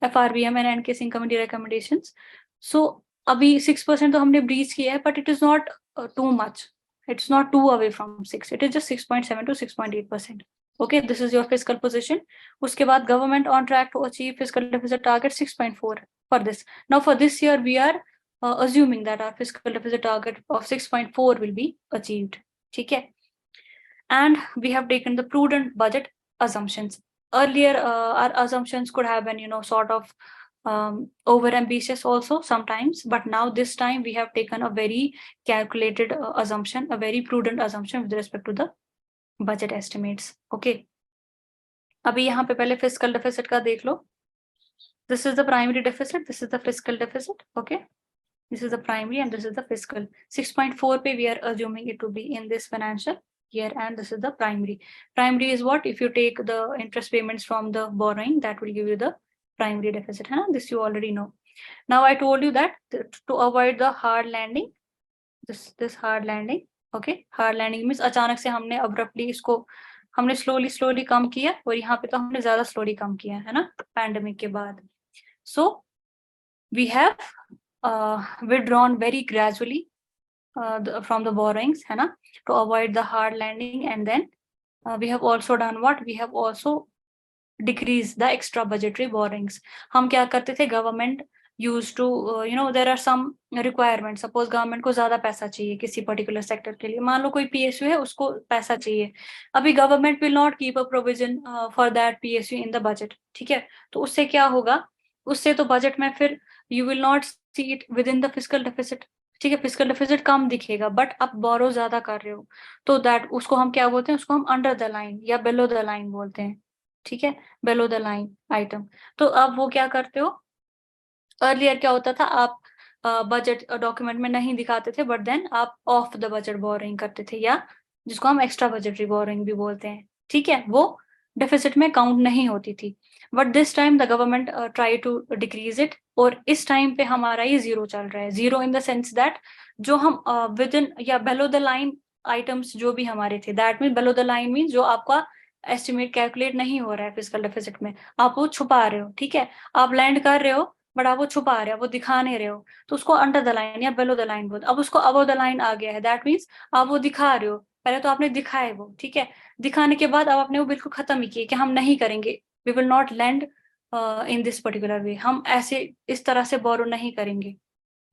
FRBM and NK Singh committee recommendations. So अभी 6% तो हमने breach किया है, but it is not too much. It's not too away from 6. It is just 6.7 to 6.8%. Okay, this is your fiscal position. उसके बाद government on track to achieve fiscal deficit target 6.4 for this. Now for this year we are assuming that our fiscal deficit target of 6.4 will be achieved. ठीक है. And we have taken the prudent budget assumptions. Earlier our assumptions could have been, sort of over ambitious also sometimes, but now this time we have taken a very calculated assumption, a very prudent assumption with respect to the budget estimates. Okay, अभी यहाँ पे पहले fiscal deficit का देख लो. This is the primary deficit, this is the fiscal deficit. Okay, this is the primary and this is the fiscal. 6.4 पे we are assuming it to be in this financial year, and this is the primary. Primary is what? If you take the interest payments from the borrowing, that will give you the primary deficit, है ना? This you already know. Now I told you that to avoid the hard landing, this hard landing. Okay, hard landing means अचानक से हमने abruptly इसको हमने slowly कम किया, और यहाँ पे तो हमने ज्यादा slowly कम किया है ना, pandemic के बाद. So we have withdrawn very gradually from the borrowings, है ना, to avoid the hard landing. And then we have also done what? We have also decreased the extra budgetary borrowings. हम क्या करते थे? Government used to there are some requirements. Suppose government को ज्यादा पैसा चाहिए किसी particular sector के लिए, मान लो कोई PSU है, उसको पैसा चाहिए. अभी government will not keep a provision for that PSU in the budget, ठीक है. तो उससे क्या होगा? उससे तो बजट में फिर you will not see it within the fiscal deficit, ठीक है. फिजिकल डेफिसिट कम दिखेगा, बट आप बोरो ज्यादा कर रहे हो, तो दैट उसको हम क्या बोलते हैं? उसको हम अंडर द लाइन या बिलो द लाइन बोलते हैं, ठीक है, बिलो द लाइन आइटम. तो अब वो क्या करते हो? अर्लियर क्या होता था? आप बजट डॉक्यूमेंट में नहीं दिखाते थे, बट देन आप ऑफ द बजट बोरिंग करते थे, या जिसको हम एक्स्ट्रा बजटरी बोरिंग भी बोलते हैं, ठीक है. वो डेफिसिट में काउंट नहीं होती थी, but this time the government try to decrease it, और इस टाइम पे हमारा ये जीरो चल रहा है. Zero in the sense that जो हम विद इन या बेलो द लाइन आइटम्स जो भी हमारे थे, that mean bellow the line mean जो आपका एस्टिमेट कैलकुलेट नहीं हो रहा है फिजिकल डेफिसिट में, आप वो छुपा रहे हो, ठीक है. आप लैंड कर रहे हो बट आप वो छुपा रहे हो, वो दिखा नहीं रहे हो, तो उसको अंडर द लाइन या बेलो द लाइन बोलते. अब उसको अबव द लाइन आ गया है, दैट मीन्स आप वो दिखा रहे हो. पहले तो आपने दिखाए वो, ठीक है. दिखाने के बाद अब आपने वो बिल्कुल खत्म ही किए कि हम नहीं करेंगे, we will not land in this particular way, हम ऐसे इस तरह से बोरो नहीं करेंगे,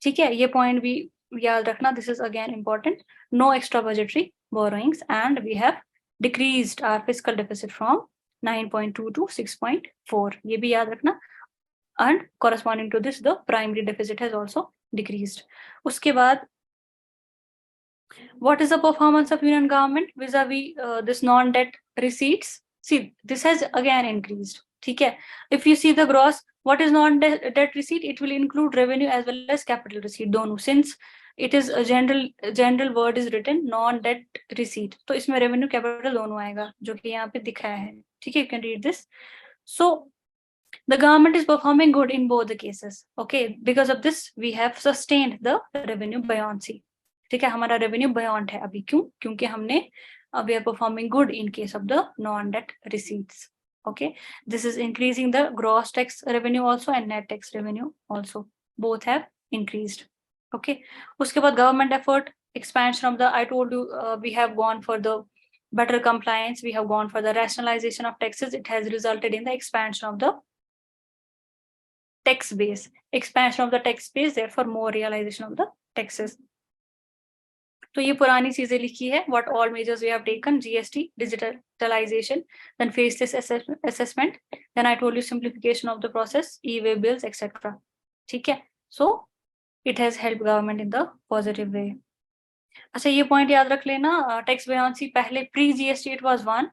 ठीक है. ये पॉइंट भी याद रखना, this is again important. No extra budgetary borrowings, and we have decreased our physical deficit from 9.2 to 6.4. ये भी याद रखना. And corresponding to this, the primary deficit has also decreased. उसके बाद What is the performance of union government vis-a-vis this non-debt receipts? See, this has again increased. Okay. If you see the gross, what is non-debt receipt? It will include revenue as well as capital receipt. Dono. Since it is a general word is written non-debt receipt. तो इसमें revenue capital दोनों आएगा जो कि यहाँ पे दिखाया है. ठीक है, you can read this. So the government is performing good in both the cases. Okay, because of this we have sustained the revenue buoyancy. ठीक है, हमारा revenue buoyant है अभी. क्यों? क्योंकि हमने we are performing good in case of the non-debt receipts. Okay, this is increasing the gross tax revenue also and net tax revenue also. Both have increased. Okay, उसके बाद government effort expansion of the, I told you we have gone for the better compliance, we have gone for the rationalization of taxes. It has resulted in the expansion of the tax base, expansion of the tax base, therefore more realization of the taxes. तो ये पुरानी चीजें लिखी है. What all measures we have taken: GST, digitalization, then faceless assessment, then I told you simplification of the process, e-way bills, etc. ठीक है, so it has helped government in the positive way. अच्छा, ये point याद रख लेना. Tax बेयॉन्सी पहले pre GST it was 1,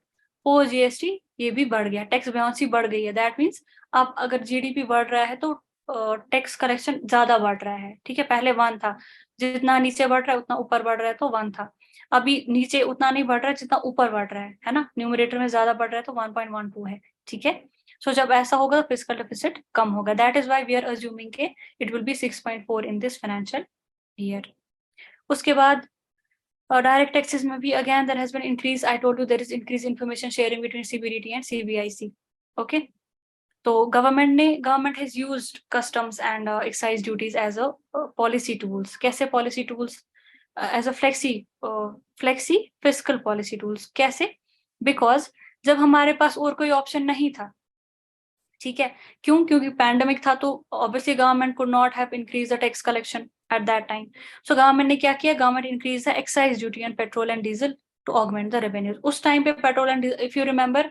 post GST ये भी बढ़ गया, टैक्स बेयॉन्सी बढ़ गई है. दैट मीन्स अब अगर जीडीपी बढ़ रहा है तो टैक्स कलेक्शन ज्यादा बढ़ रहा है. ठीक है, पहले 1 था, जितना नीचे बढ़ रहा है उतना ऊपर बढ़ रहा है, तो 1 था. अभी नीचे उतना नहीं बढ़ रहा है जितना ऊपर बढ़ रहा है ना. न्यूमरेटर में ज्यादा बढ़ रहा है तो 1.12 है. ठीक है, सो जब ऐसा होगा तो फिस्कल डेफिसिट कम होगा. That is why we are assuming के it will be 6.4 in this financial year. उसके बाद direct taxes में भी again there has been increase. I told you there is increased information sharing between CBDT and CBIC. Okay, so government has used customs and excise duties as a policy tools. कैसे policy tools? As a flexi fiscal policy tools. कैसे? Because जब हमारे पास और कोई option नहीं था. ठीक है, क्यों? क्योंकि पैंडेमिक था, तो obviously government could not have increase the tax collection at that time. So government ने क्या किया? Government increase the excise duty on petrol and diesel to augment the revenues. उस टाइम पे petrol and diesel, if you remember,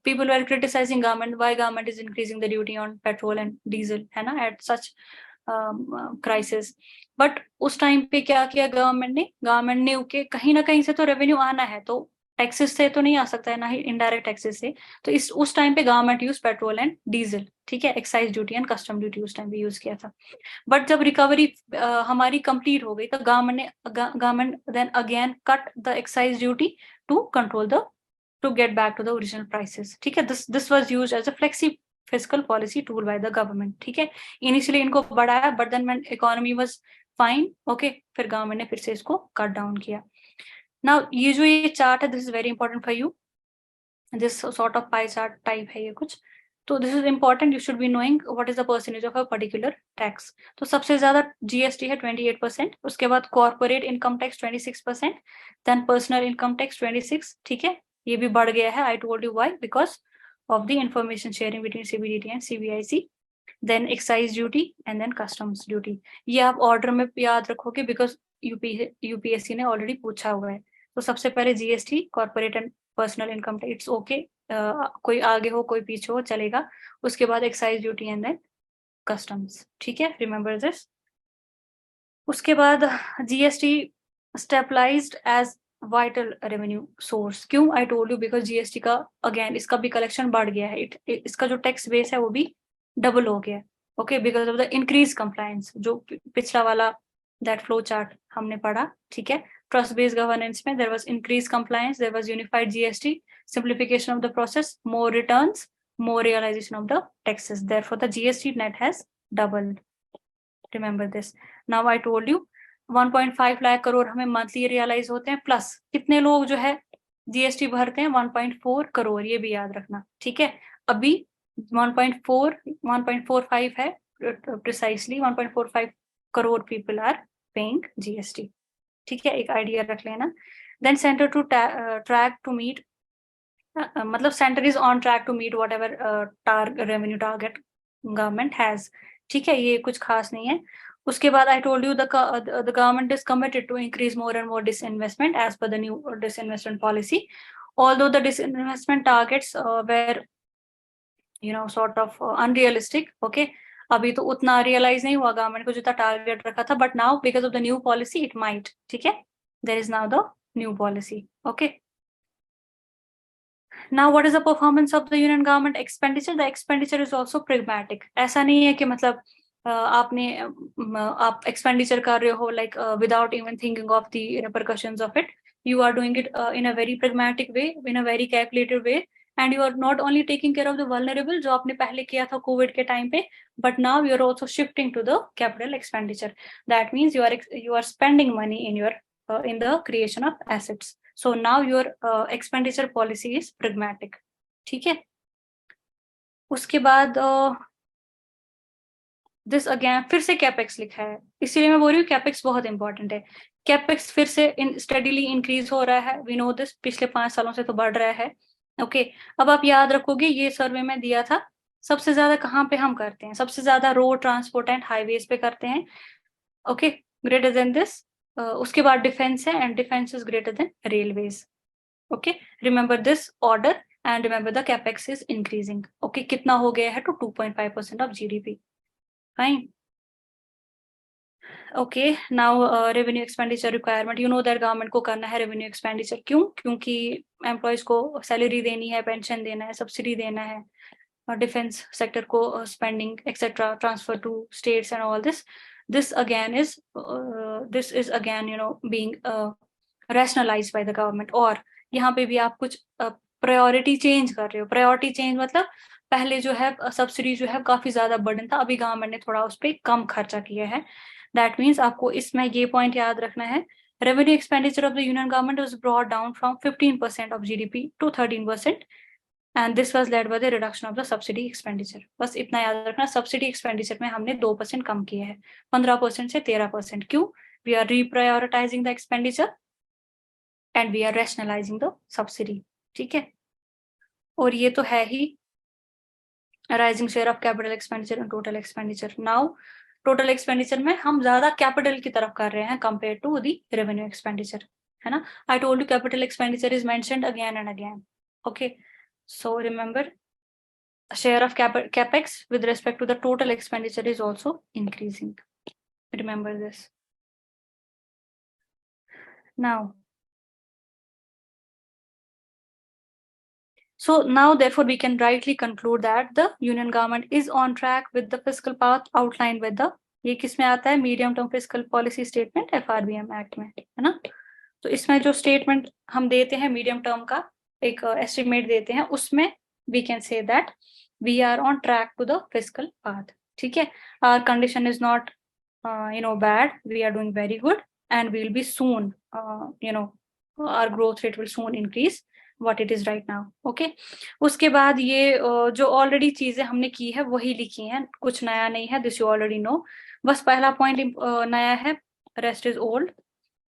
people were criticizing government, why government is increasing the duty on petrol and diesel, है ना, at such crisis. But उस time पे क्या किया government ने okay, कहीं ना कहीं से तो रेवेन्यू आना है, तो टैक्सेस से तो नहीं आ सकता है, ना ही इनडायरेक्ट टैक्सेस से. तो उस टाइम पे government use petrol and diesel. ठीक है, excise duty and custom duty उस टाइम पे यूज किया था. बट जब रिकवरी हमारी कंप्लीट हो गई तो government then again cut the excise duty to control the, to get back to the original prices. ठीक है, this was used as a flexi fiscal policy tool by the government. ठीक है, initially इनको बढ़ाया, but then when economy was fine, okay, फिर government ने फिर से इसको कट डाउन किया. नाउ ये जो ये चार्ट है, this is very important for you. This sort of pie chart type है ये कुछ. तो this is important, you should be knowing what is the percentage of a particular tax. तो सबसे ज्यादा जीएसटी है 28%, उसके बाद corporate income tax 26%, then personal income tax 26. ठीक है, ये भी बढ़ गया है. I told you why, because of the information sharing between CBDT and CBIC. Then excise duty and then customs duty. ये आप ऑर्डर में याद रखोगे बिकॉज यूपीएससी ने ऑलरेडी पूछा हुआ है. तो सबसे पहले GST, corporate and personal income tax, it's okay, कोई आगे हो कोई पीछे हो चलेगा. उसके बाद excise duty and then customs. ठीक है, रिमेंबर दिस. उसके बाद GST stabilised as vital revenue source. क्यों? I told you because GST का अगेन इसका भी कलेक्शन बढ़ गया है. इसका जो टैक्स बेस है वो भी डबल हो गया. Okay, because of the increase compliance, जो पिछला वाला दैट फ्लो चार्ट हमने पढ़ा. ठीक है, ट्रस्ट बेस्ड गवर्नेंस में there was increase compliance, there was unified GST, simplification of the process, more returns, more realization of the taxes. Therefore, the GST net has doubled. Remember this. Now I told you 1.5 lakh crore हमें monthly realise होते हैं, plus कितने लोग जो है GST भरते हैं? 1.4 करोड़. ये भी याद रखना. ठीक है, अभी 1.45 है precisely, 1.45 crore people are paying GST. ठीक है, एक आइडिया रख लेना. Then centre to track to meet, मतलब centre is on track to meet whatever revenue target government has. ठीक है, ये कुछ खास नहीं है. उसके बाद I told you the government is committed to increase more and more disinvestment as per the new disinvestment policy. Although the disinvestment targets were sort of unrealistic. Okay, अभी तो उतना रियलाइज नहीं हुआ गवर्नमेंट को जितना टारगेट रखा था, but now because of the new policy it might. ठीक है, there is now the new policy. Okay. Now what is the performance of the union government expenditure? The expenditure is also pragmatic. ऐसा नहीं है कि मतलब आप expenditure कर रहे हो like without even thinking of the repercussions of it. You are doing it in a very pragmatic way, in a very calculated way, and you are not only taking care of the vulnerable जो आपने पहले किया था COVID के time पे, but now you are also shifting to the capital expenditure. That means you are spending money in the creation of assets. So now your expenditure policy is pragmatic. ठीक है. उसके बाद दिस अगेन फिर से capex लिखा है, इसीलिए मैं बोल रही हूँ कैपेक्स बहुत इंपॉर्टेंट है. कैपेक्स फिर से स्टडीली इंक्रीज हो रहा है. वी नो दिस, पिछले 5 सालों से तो बढ़ रहा है. ओके. अब आप याद रखोगे ये सर्वे में दिया था सबसे ज्यादा कहाँ पे हम करते हैं, सबसे ज्यादा रोड ट्रांसपोर्ट एंड हाईवेज पे करते हैं. Okay, greater than this. उसके बाद डिफेंस है and defence is greater than railways. Okay, remember this order and remember the capex is increasing. Okay, कितना हो गया है? To 2.5% of GDP. Fine. Okay, now revenue expenditure requirement. You know that government को करना है revenue expenditure. क्यों? क्योंकि employees को salary देनी है, pension देना है, subsidy देना है, defense sector को spending etc. transfer to states and all this. This is again being rationalized by the government. और यहाँ पे भी आप कुछ priority change कर रहे हो. Priority change मतलब पहले जो है सब्सिडी जो है काफी ज्यादा बर्डन था, अभी गवर्नमेंट ने थोड़ा उस पर कम खर्चा किया है. दैट मीन्स आपको इसमें ये पॉइंट याद रखना है. Revenue expenditure of the union government was brought down from 15% of GDP to 13%, and this was led by the reduction of the subsidy expenditure. बस इतना याद रखना, सब्सिडी एक्सपेंडिचर में हमने 2% कम किया है, 15% से 13%. क्यों? We are reprioritizing the expenditure and we are rationalizing the subsidy. ठीक है. और ये तो है ही rising share of capital expenditure and total expenditure. Now total expenditure में हम ज्यादा कैपिटल की तरफ कर रहे हैं compare to the revenue expenditure, है ना. I told you capital expenditure is mentioned again and again. Okay, so remember share of capex with respect to the total expenditure is also increasing. Remember this. Now, so now therefore we can rightly conclude that the union government is on track with the fiscal path outlined with the, ये किस में आता है? Medium term fiscal policy statement FRBM act में, है ना. तो इसमें जो स्टेटमेंट हम देते हैं मीडियम टर्म का एक एस्टिमेट देते हैं, उसमें we can say that we are on track to the fiscal path. ठीक है. Our condition is not bad, we are doing very good and we will be soon our growth rate will soon increase what it is right now. Okay. उसके बाद ये जो already चीजें हमने की है वही लिखी हैं, कुछ नया नहीं है. This you already know. बस पहला पॉइंट नया है, रेस्ट इज ओल्ड.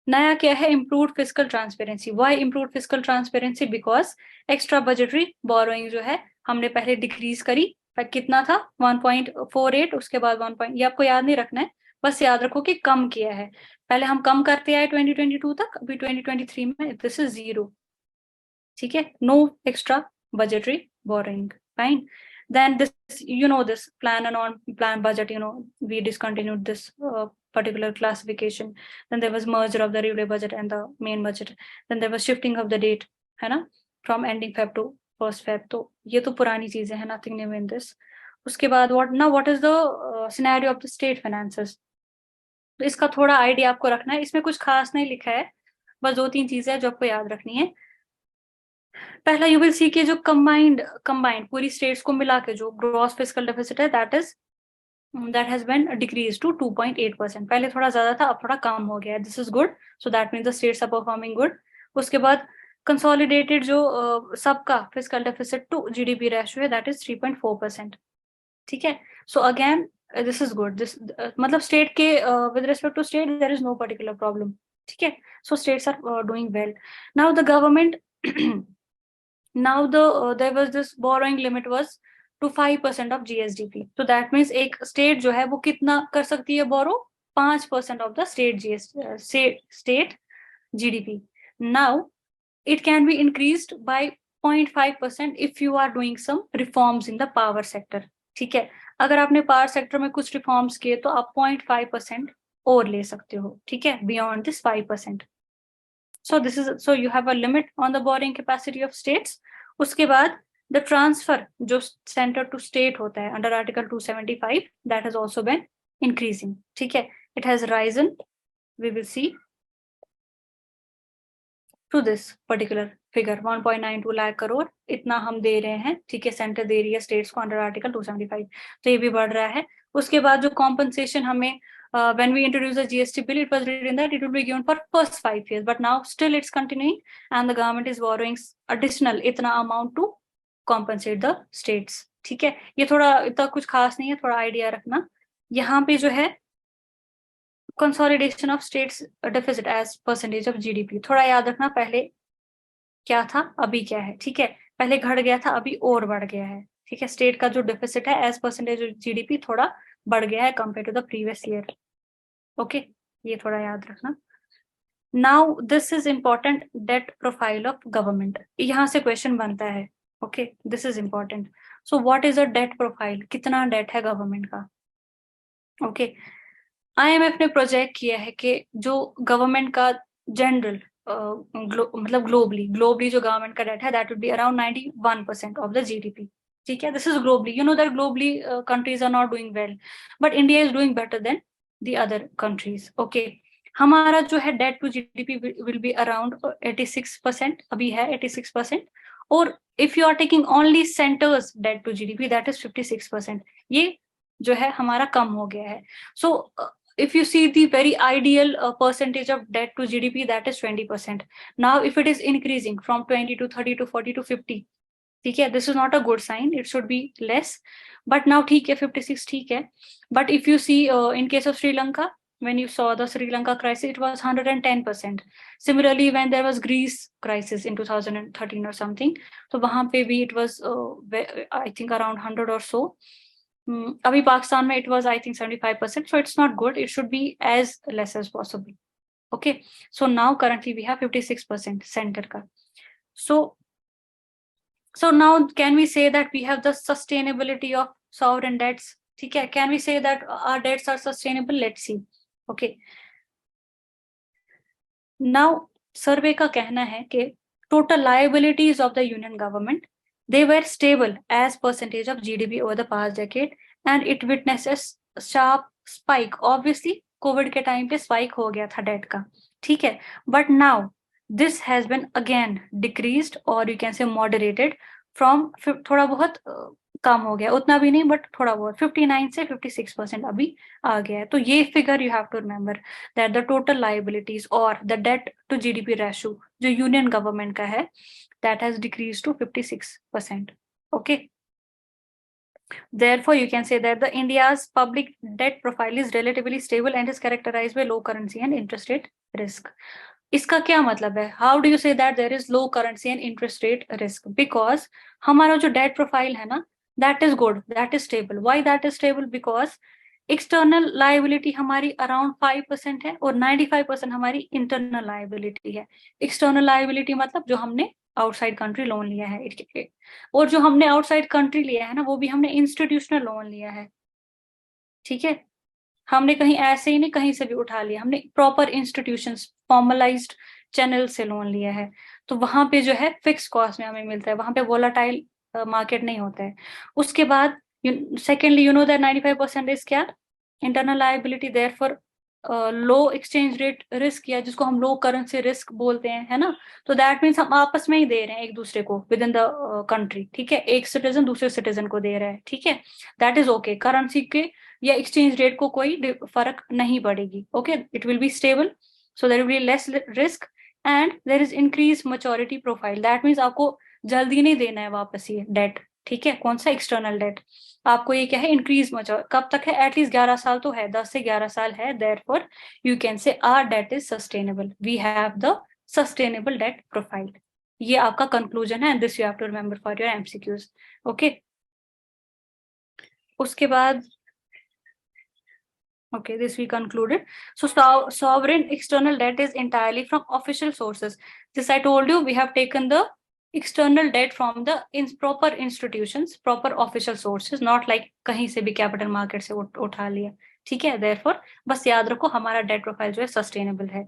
नया क्या है? Improved fiscal transparency. Why improved fiscal transparency? Because extra budgetary borrowing जो है हमने पहले डिक्रीज करी. कितना था? 1.48. उसके बाद 1. ये आपको याद नहीं रखना है, बस याद रखो कि कम किया है. पहले हम कम करते आए 2022 तक, अभी 2023 में दिस इज 0. ठीक है. No extra budgetary borrowing. Fine. Then this, this plan and non-plan budget, we discontinued this particular classification. Then there was merger of the relay budget and the main budget. Then there was shifting of the date, है ना, from ending Feb to 1st Feb. तो ये तो पुरानी चीजें हैं, nothing new in this. उसके बाद what is the scenario of the state finances? तो इसका थोड़ा आइडिया आपको रखना है. इसमें कुछ खास नहीं लिखा है, बस 2-3 चीजें हैं जो आपको याद रखनी है. पहला यू विल सी कि जो कंबाइंड पूरी स्टेट्स को मिला के जो ग्रॉस फिस्कल डेफिसिट है that has been decrease to 2.8%. पहले थोड़ा ज्यादा था, अब थोड़ा कम हो गया है. This is good. So that means the states are performing good. उसके बाद कंसोलिडेटेड जो सबका fiscal deficit to GDP ratio है दैट इज 3.4%. ठीक है. So again this is good. This मतलब स्टेट के with respect to state there is no particular problem. ठीक है. So states are doing well. Now the government now there was this borrowing limit was to 5% of GSDP. So that means एक state जो है वो कितना कर सकती है borrow? 5% of the state GDP. Now it can be increased by 0.5% if you are doing some reforms in the power sector. ठीक है. अगर आपने power sector में कुछ reforms किए तो आप 0.5% और ले सकते हो. ठीक है, beyond this 5%. So this is, so you have a limit on the borrowing capacity of states. उसके बाद the transfer जो center to state होता है under article 275, that has also been increasing. ठीक है, it has risen, we will see, to this particular figure 1.92 lakh crore इतना हम दे रहे हैं. ठीक है, सेंटर दे रही है स्टेट्स को अंडर आर्टिकल 275, तो ये भी बढ़ रहा है. उसके बाद जो कॉम्पनसेशन हमें when we introduced the GST bill, it was written that it will be given for first 5 years, but now still it's continuing and the government is borrowing additional इतना amount to compensate the states. ठीक है, ये थोड़ा इतना कुछ खास नहीं है, थोड़ा आइडिया रखना. यहाँ पे जो है consolidation of states deficit as percentage of GDP, थोड़ा याद रखना, पहले क्या था अभी क्या है. ठीक है, पहले घट गया था, अभी और बढ़ गया है. ठीक है, स्टेट का जो डेफिसिट है एज परसेंटेज ऑफ जीडीपी थोड़ा बढ़ गया है compare to the previous year. Okay, ये थोड़ा याद रखना. Now this is important, debt profile of government, यहाँ से क्वेश्चन बनता है. Okay, this is important. So what is a debt profile, कितना डेट है गवर्नमेंट का. ओके, IMF ने प्रोजेक्ट किया है कि जो गवर्नमेंट का जनरल मतलब ग्लोबली जो गवर्नमेंट का डेट है that would be around 91% of the GDP. ठीक है, this is globally. You know that globally countries are not doing well, but India is doing better than the other countries. Okay, हमारा जो है debt to GDP will be around 86%, अभी है 86%. और if you are taking only centre's debt to GDP that is 56%. ये जो है हमारा कम हो गया है. सो if you see the very ideal percentage of debt to GDP, that is 20%. Now, if it is increasing from 20 to 30 to 40 to 50, ठीक है, this is not a good sign. It should be less. But now, ठीक है, 56 ठीक है. But if you see in case of Sri Lanka, when you saw the Sri Lanka crisis, it was 110%. Similarly, when there was Greece crisis in 2013 or something, so वहाँ पे भी it was I think around 100 or so. अभी पाकिस्तान में it was I think 75%, so it's not good. It should be as less as possible. Okay, so now currently we have 56% center का. So now can we say that we have the sustainability of sovereign debts? ठीक है, can we say that our debts are sustainable? Let's see. Okay, now survey का कहना है कि total liabilities of the union government, they were stable as percentage of GDP over the past decade, and it witnesses sharp spike. Obviously, COVID के time पे spike हो गया था debt का. ठीक है, but now this has been again decreased, or you can say moderated from थोड़ा बहुत कम हो गया, उतना भी नहीं बट थोड़ा बहुत, 59 से 56% अभी आ गया है. तो ये figure you have to remember that the total liabilities और the debt to GDP ratio जो यूनियन गवर्नमेंट का है that has decreased to 56%. Okay, therefore you can say that the India's public debt profile is relatively stable and is characterized by low currency and interest rate risk. इसका क्या मतलब है? How do you say that there is low currency and interest rate risk? Because हमारा जो debt profile है ना, that is good, that is stable. Why that is stable? Because external liability हमारी around 5% है और 95% हमारी इंटरनल लाइबिलिटी है. External liability मतलब जो हमने आउटसाइड कंट्री लोन लिया है, और जो हमने आउटसाइड कंट्री लिया है ना वो भी हमने इंस्टीट्यूशनल लोन लिया है. ठीक है, हमने कहीं ऐसे ही नहीं कहीं से भी उठा लिया, हमने प्रॉपर इंस्टीट्यूशंस फॉर्मलाइज्ड चैनल से लोन लिया है. तो वहां पे जो है फिक्स कॉस्ट में हमें मिलता है, वहां पे वोलाटाइल मार्केट नहीं होता है. उसके बाद secondly you know that 95% is क्या? Internal liability. Therefore low exchange rate risk, या जिसको हम लो करेंसी रिस्क बोलते हैं, है ना. तो दैट मीन्स हम आपस में ही दे रहे हैं एक दूसरे को विद इन द कंट्री. ठीक है, एक सिटीजन दूसरे सिटीजन को दे रहा है. ठीक है, दैट इज ओके. करेंसी के या एक्सचेंज रेट को कोई फर्क नहीं पड़ेगी. Okay, it will be stable, so there will be less risk and there is increase maturity profile. That means आपको जल्दी नहीं देना है वापस ये डेट. ठीक है, कौन सा? External debt. आपको ये क्या है? Increase mature. कब तक है? एटलीस्ट 11 साल तो है, 10 से 11 साल है. Therefore you can say our debt is sustainable. We have the sustainable debt profile. ये आपका कंक्लूजन है, this you have to remember for your MCQs. Okay, उसके बाद okay, this we concluded. So sovereign external debt is entirely from official sources. This I told you, we have taken the external debt from the proper institutions, proper official sources, not like कहीं से भी capital market से उठा लिया. ठीक है, therefore बस याद रखो हमारा debt profile जो है sustainable है.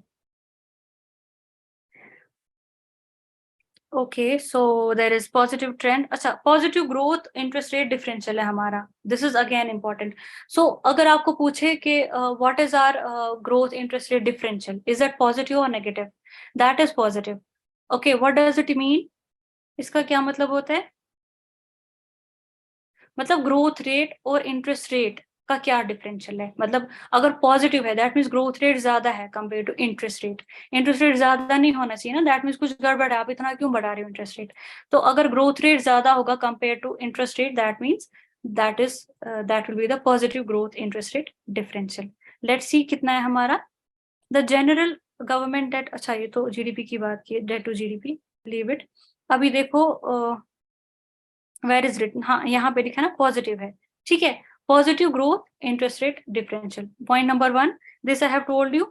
Okay, so there is positive trend. अच्छा, positive growth interest rate differential है हमारा. This is again important. So अगर आपको पूछे कि what is our growth interest rate differential? Is that positive or negative? That is positive. Okay, what does it mean? इसका क्या मतलब होता है? मतलब ग्रोथ रेट और इंटरेस्ट रेट का क्या डिफरेंशियल है? मतलब अगर पॉजिटिव है दैट मीन्स ग्रोथ रेट ज्यादा है compare to interest rate. Interest rate ज्यादा नहीं होना चाहिए ना, दैट मीन्स कुछ गड़बड़ है, आप इतना क्यों बढ़ा रहे हो इंटरेस्ट रेट? तो अगर ग्रोथ रेट ज्यादा होगा compare to interest rate that means that will be the positive growth interest rate differential. Let's see कितना है हमारा. The general government debt, अच्छा ये तो जीडीपी की बात की, debt to GDP, leave it. अभी देखो वेयर इज रिटन, हाँ यहाँ पे लिखा ना पॉजिटिव है, ठीक है. Positive growth interest rate differential, point number 1. This I have told you,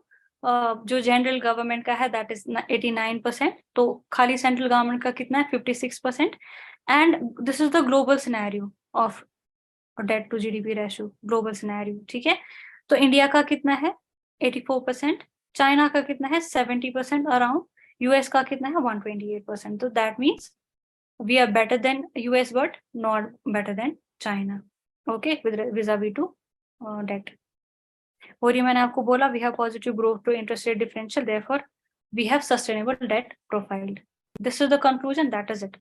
जो जनरल गवर्नमेंट का है दैट इज 89%, तो खाली सेंट्रल गवर्नमेंट का कितना है 56%. And this is the global scenario of debt to GDP ratio, global scenario, ठीक है. तो इंडिया का कितना है 84%, चाइना का कितना है 70% अराउंड, यूएस का कितना है 128%. तो that means we are better than US but not better than China, okay, with vis-a-vis to debt. और ये मैंने आपको बोला we have positive growth to interest rate differential, therefore we have sustainable debt profile. This is the conclusion, that is it.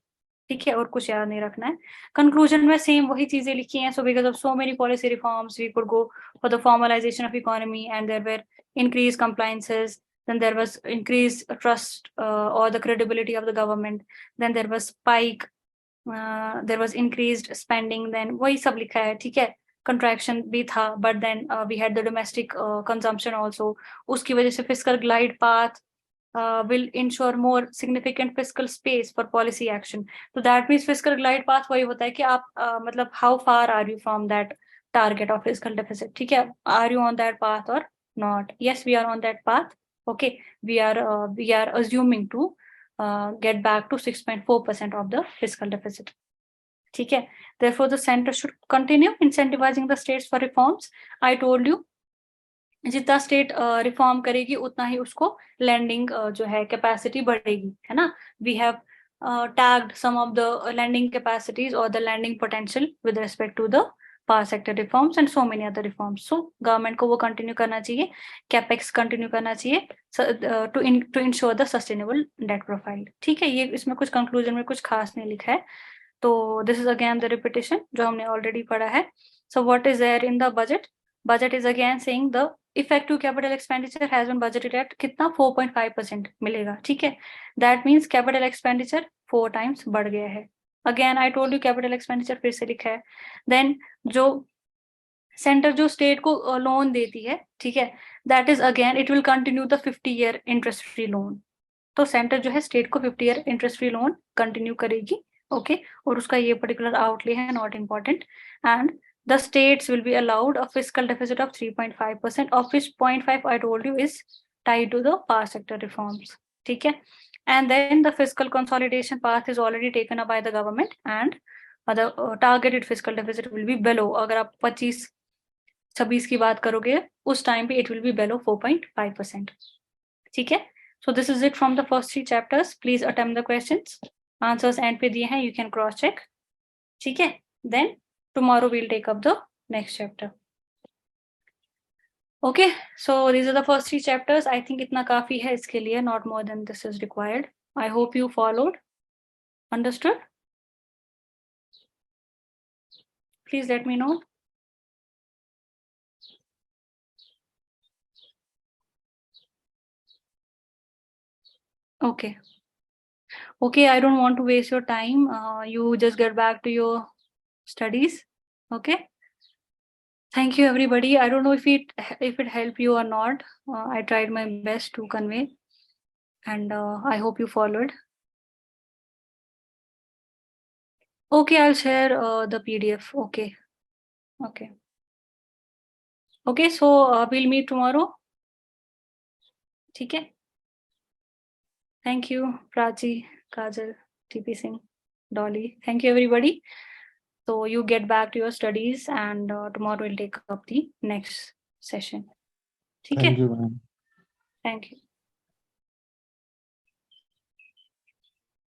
ठीक है, और कुछ याद नहीं रखना है. कंक्लूजन में सेम वही चीजें लिखी हैं. So because of so many policy reforms we could go for the formalisation of economy and there were increase compliances, then there was increased trust or the credibility of the government, then there was spike, there was increased spending, then वही सब लिखा है, ठीक है. contraction भी था, but then we had the domestic consumption also. उसकी वजह से fiscal glide path will ensure more significant fiscal space for policy action. So that means fiscal glide path वही होता है कि आप मतलब how far are you from that target of fiscal deficit, ठीक है. Are you on that path or not? Yes, we are on that path. Okay, we are assuming to get back to 6.4% of the fiscal deficit. ठीक है. Therefore, the center should continue incentivizing the states for reforms. I told you, जितना state reform करेगी उतना ही उसको landing जो है capacity बढ़ेगी, है ना. We have tagged some of the lending capacities और the lending potential with respect to the power sector reforms and so many other reforms. So government को वो कंटिन्यू करना चाहिए, कैपेक्स कंटिन्यू करना चाहिए to ensure the sustainable debt profile. ठीक है, ये इसमें कुछ कंक्लूजन में कुछ खास नहीं लिखा है. तो this is again the repetition जो हमने ऑलरेडी पढ़ा है. So what is there in the budget? Budget is again saying the effective capital expenditure has been budgeted at कितना 4.5% मिलेगा, ठीक है. That means capital expenditure 4 times बढ़ गया है. Again I told you capital expenditure फिर से लिखा है. देन जो सेंटर जो स्टेट को लोन देती है, ठीक है, that is again it will continue the 50-year interest free loan. तो सेंटर जो है स्टेट को 50-year interest free loan continue करेगी, ओके. और उसका ये पर्टिकुलर आउटले है, not important. And the states will be allowed a fiscal deficit of 3.5%, of which 0.5 I told you is tied to the power sector reforms. ठीक है. And then the fiscal consolidation path is already taken up by the government, and the targeted fiscal deficit will be below. अगर आप 25-26 की बात करोगे उस time पे it will be below 4.5%. ठीक है. So this is it from the first 3 chapters. Please attempt the questions. Answers end पे दिए हैं, you can cross check. ठीक है. Then tomorrow we'll take up the next chapter. Okay, so these are the first 3 chapters. I think itna kafi hai iske liye, not more than this is required. I hope you followed. Understood? Please let me know. Okay. Okay, I don't want to waste your time. You just get back to your studies. Okay. Thank you, everybody. I don't know if it helped you or not. I tried my best to convey, and I hope you followed. Okay, I'll share the PDF. Okay. Okay. Okay, so we'll meet tomorrow. ठीक है. Thank you, Prachi, Kajal, TP Singh, Dolly. Thank you, everybody. So you get back to your studies, and tomorrow we'll take up the next session. ठीक है. Thank you, ma'am. Thank you.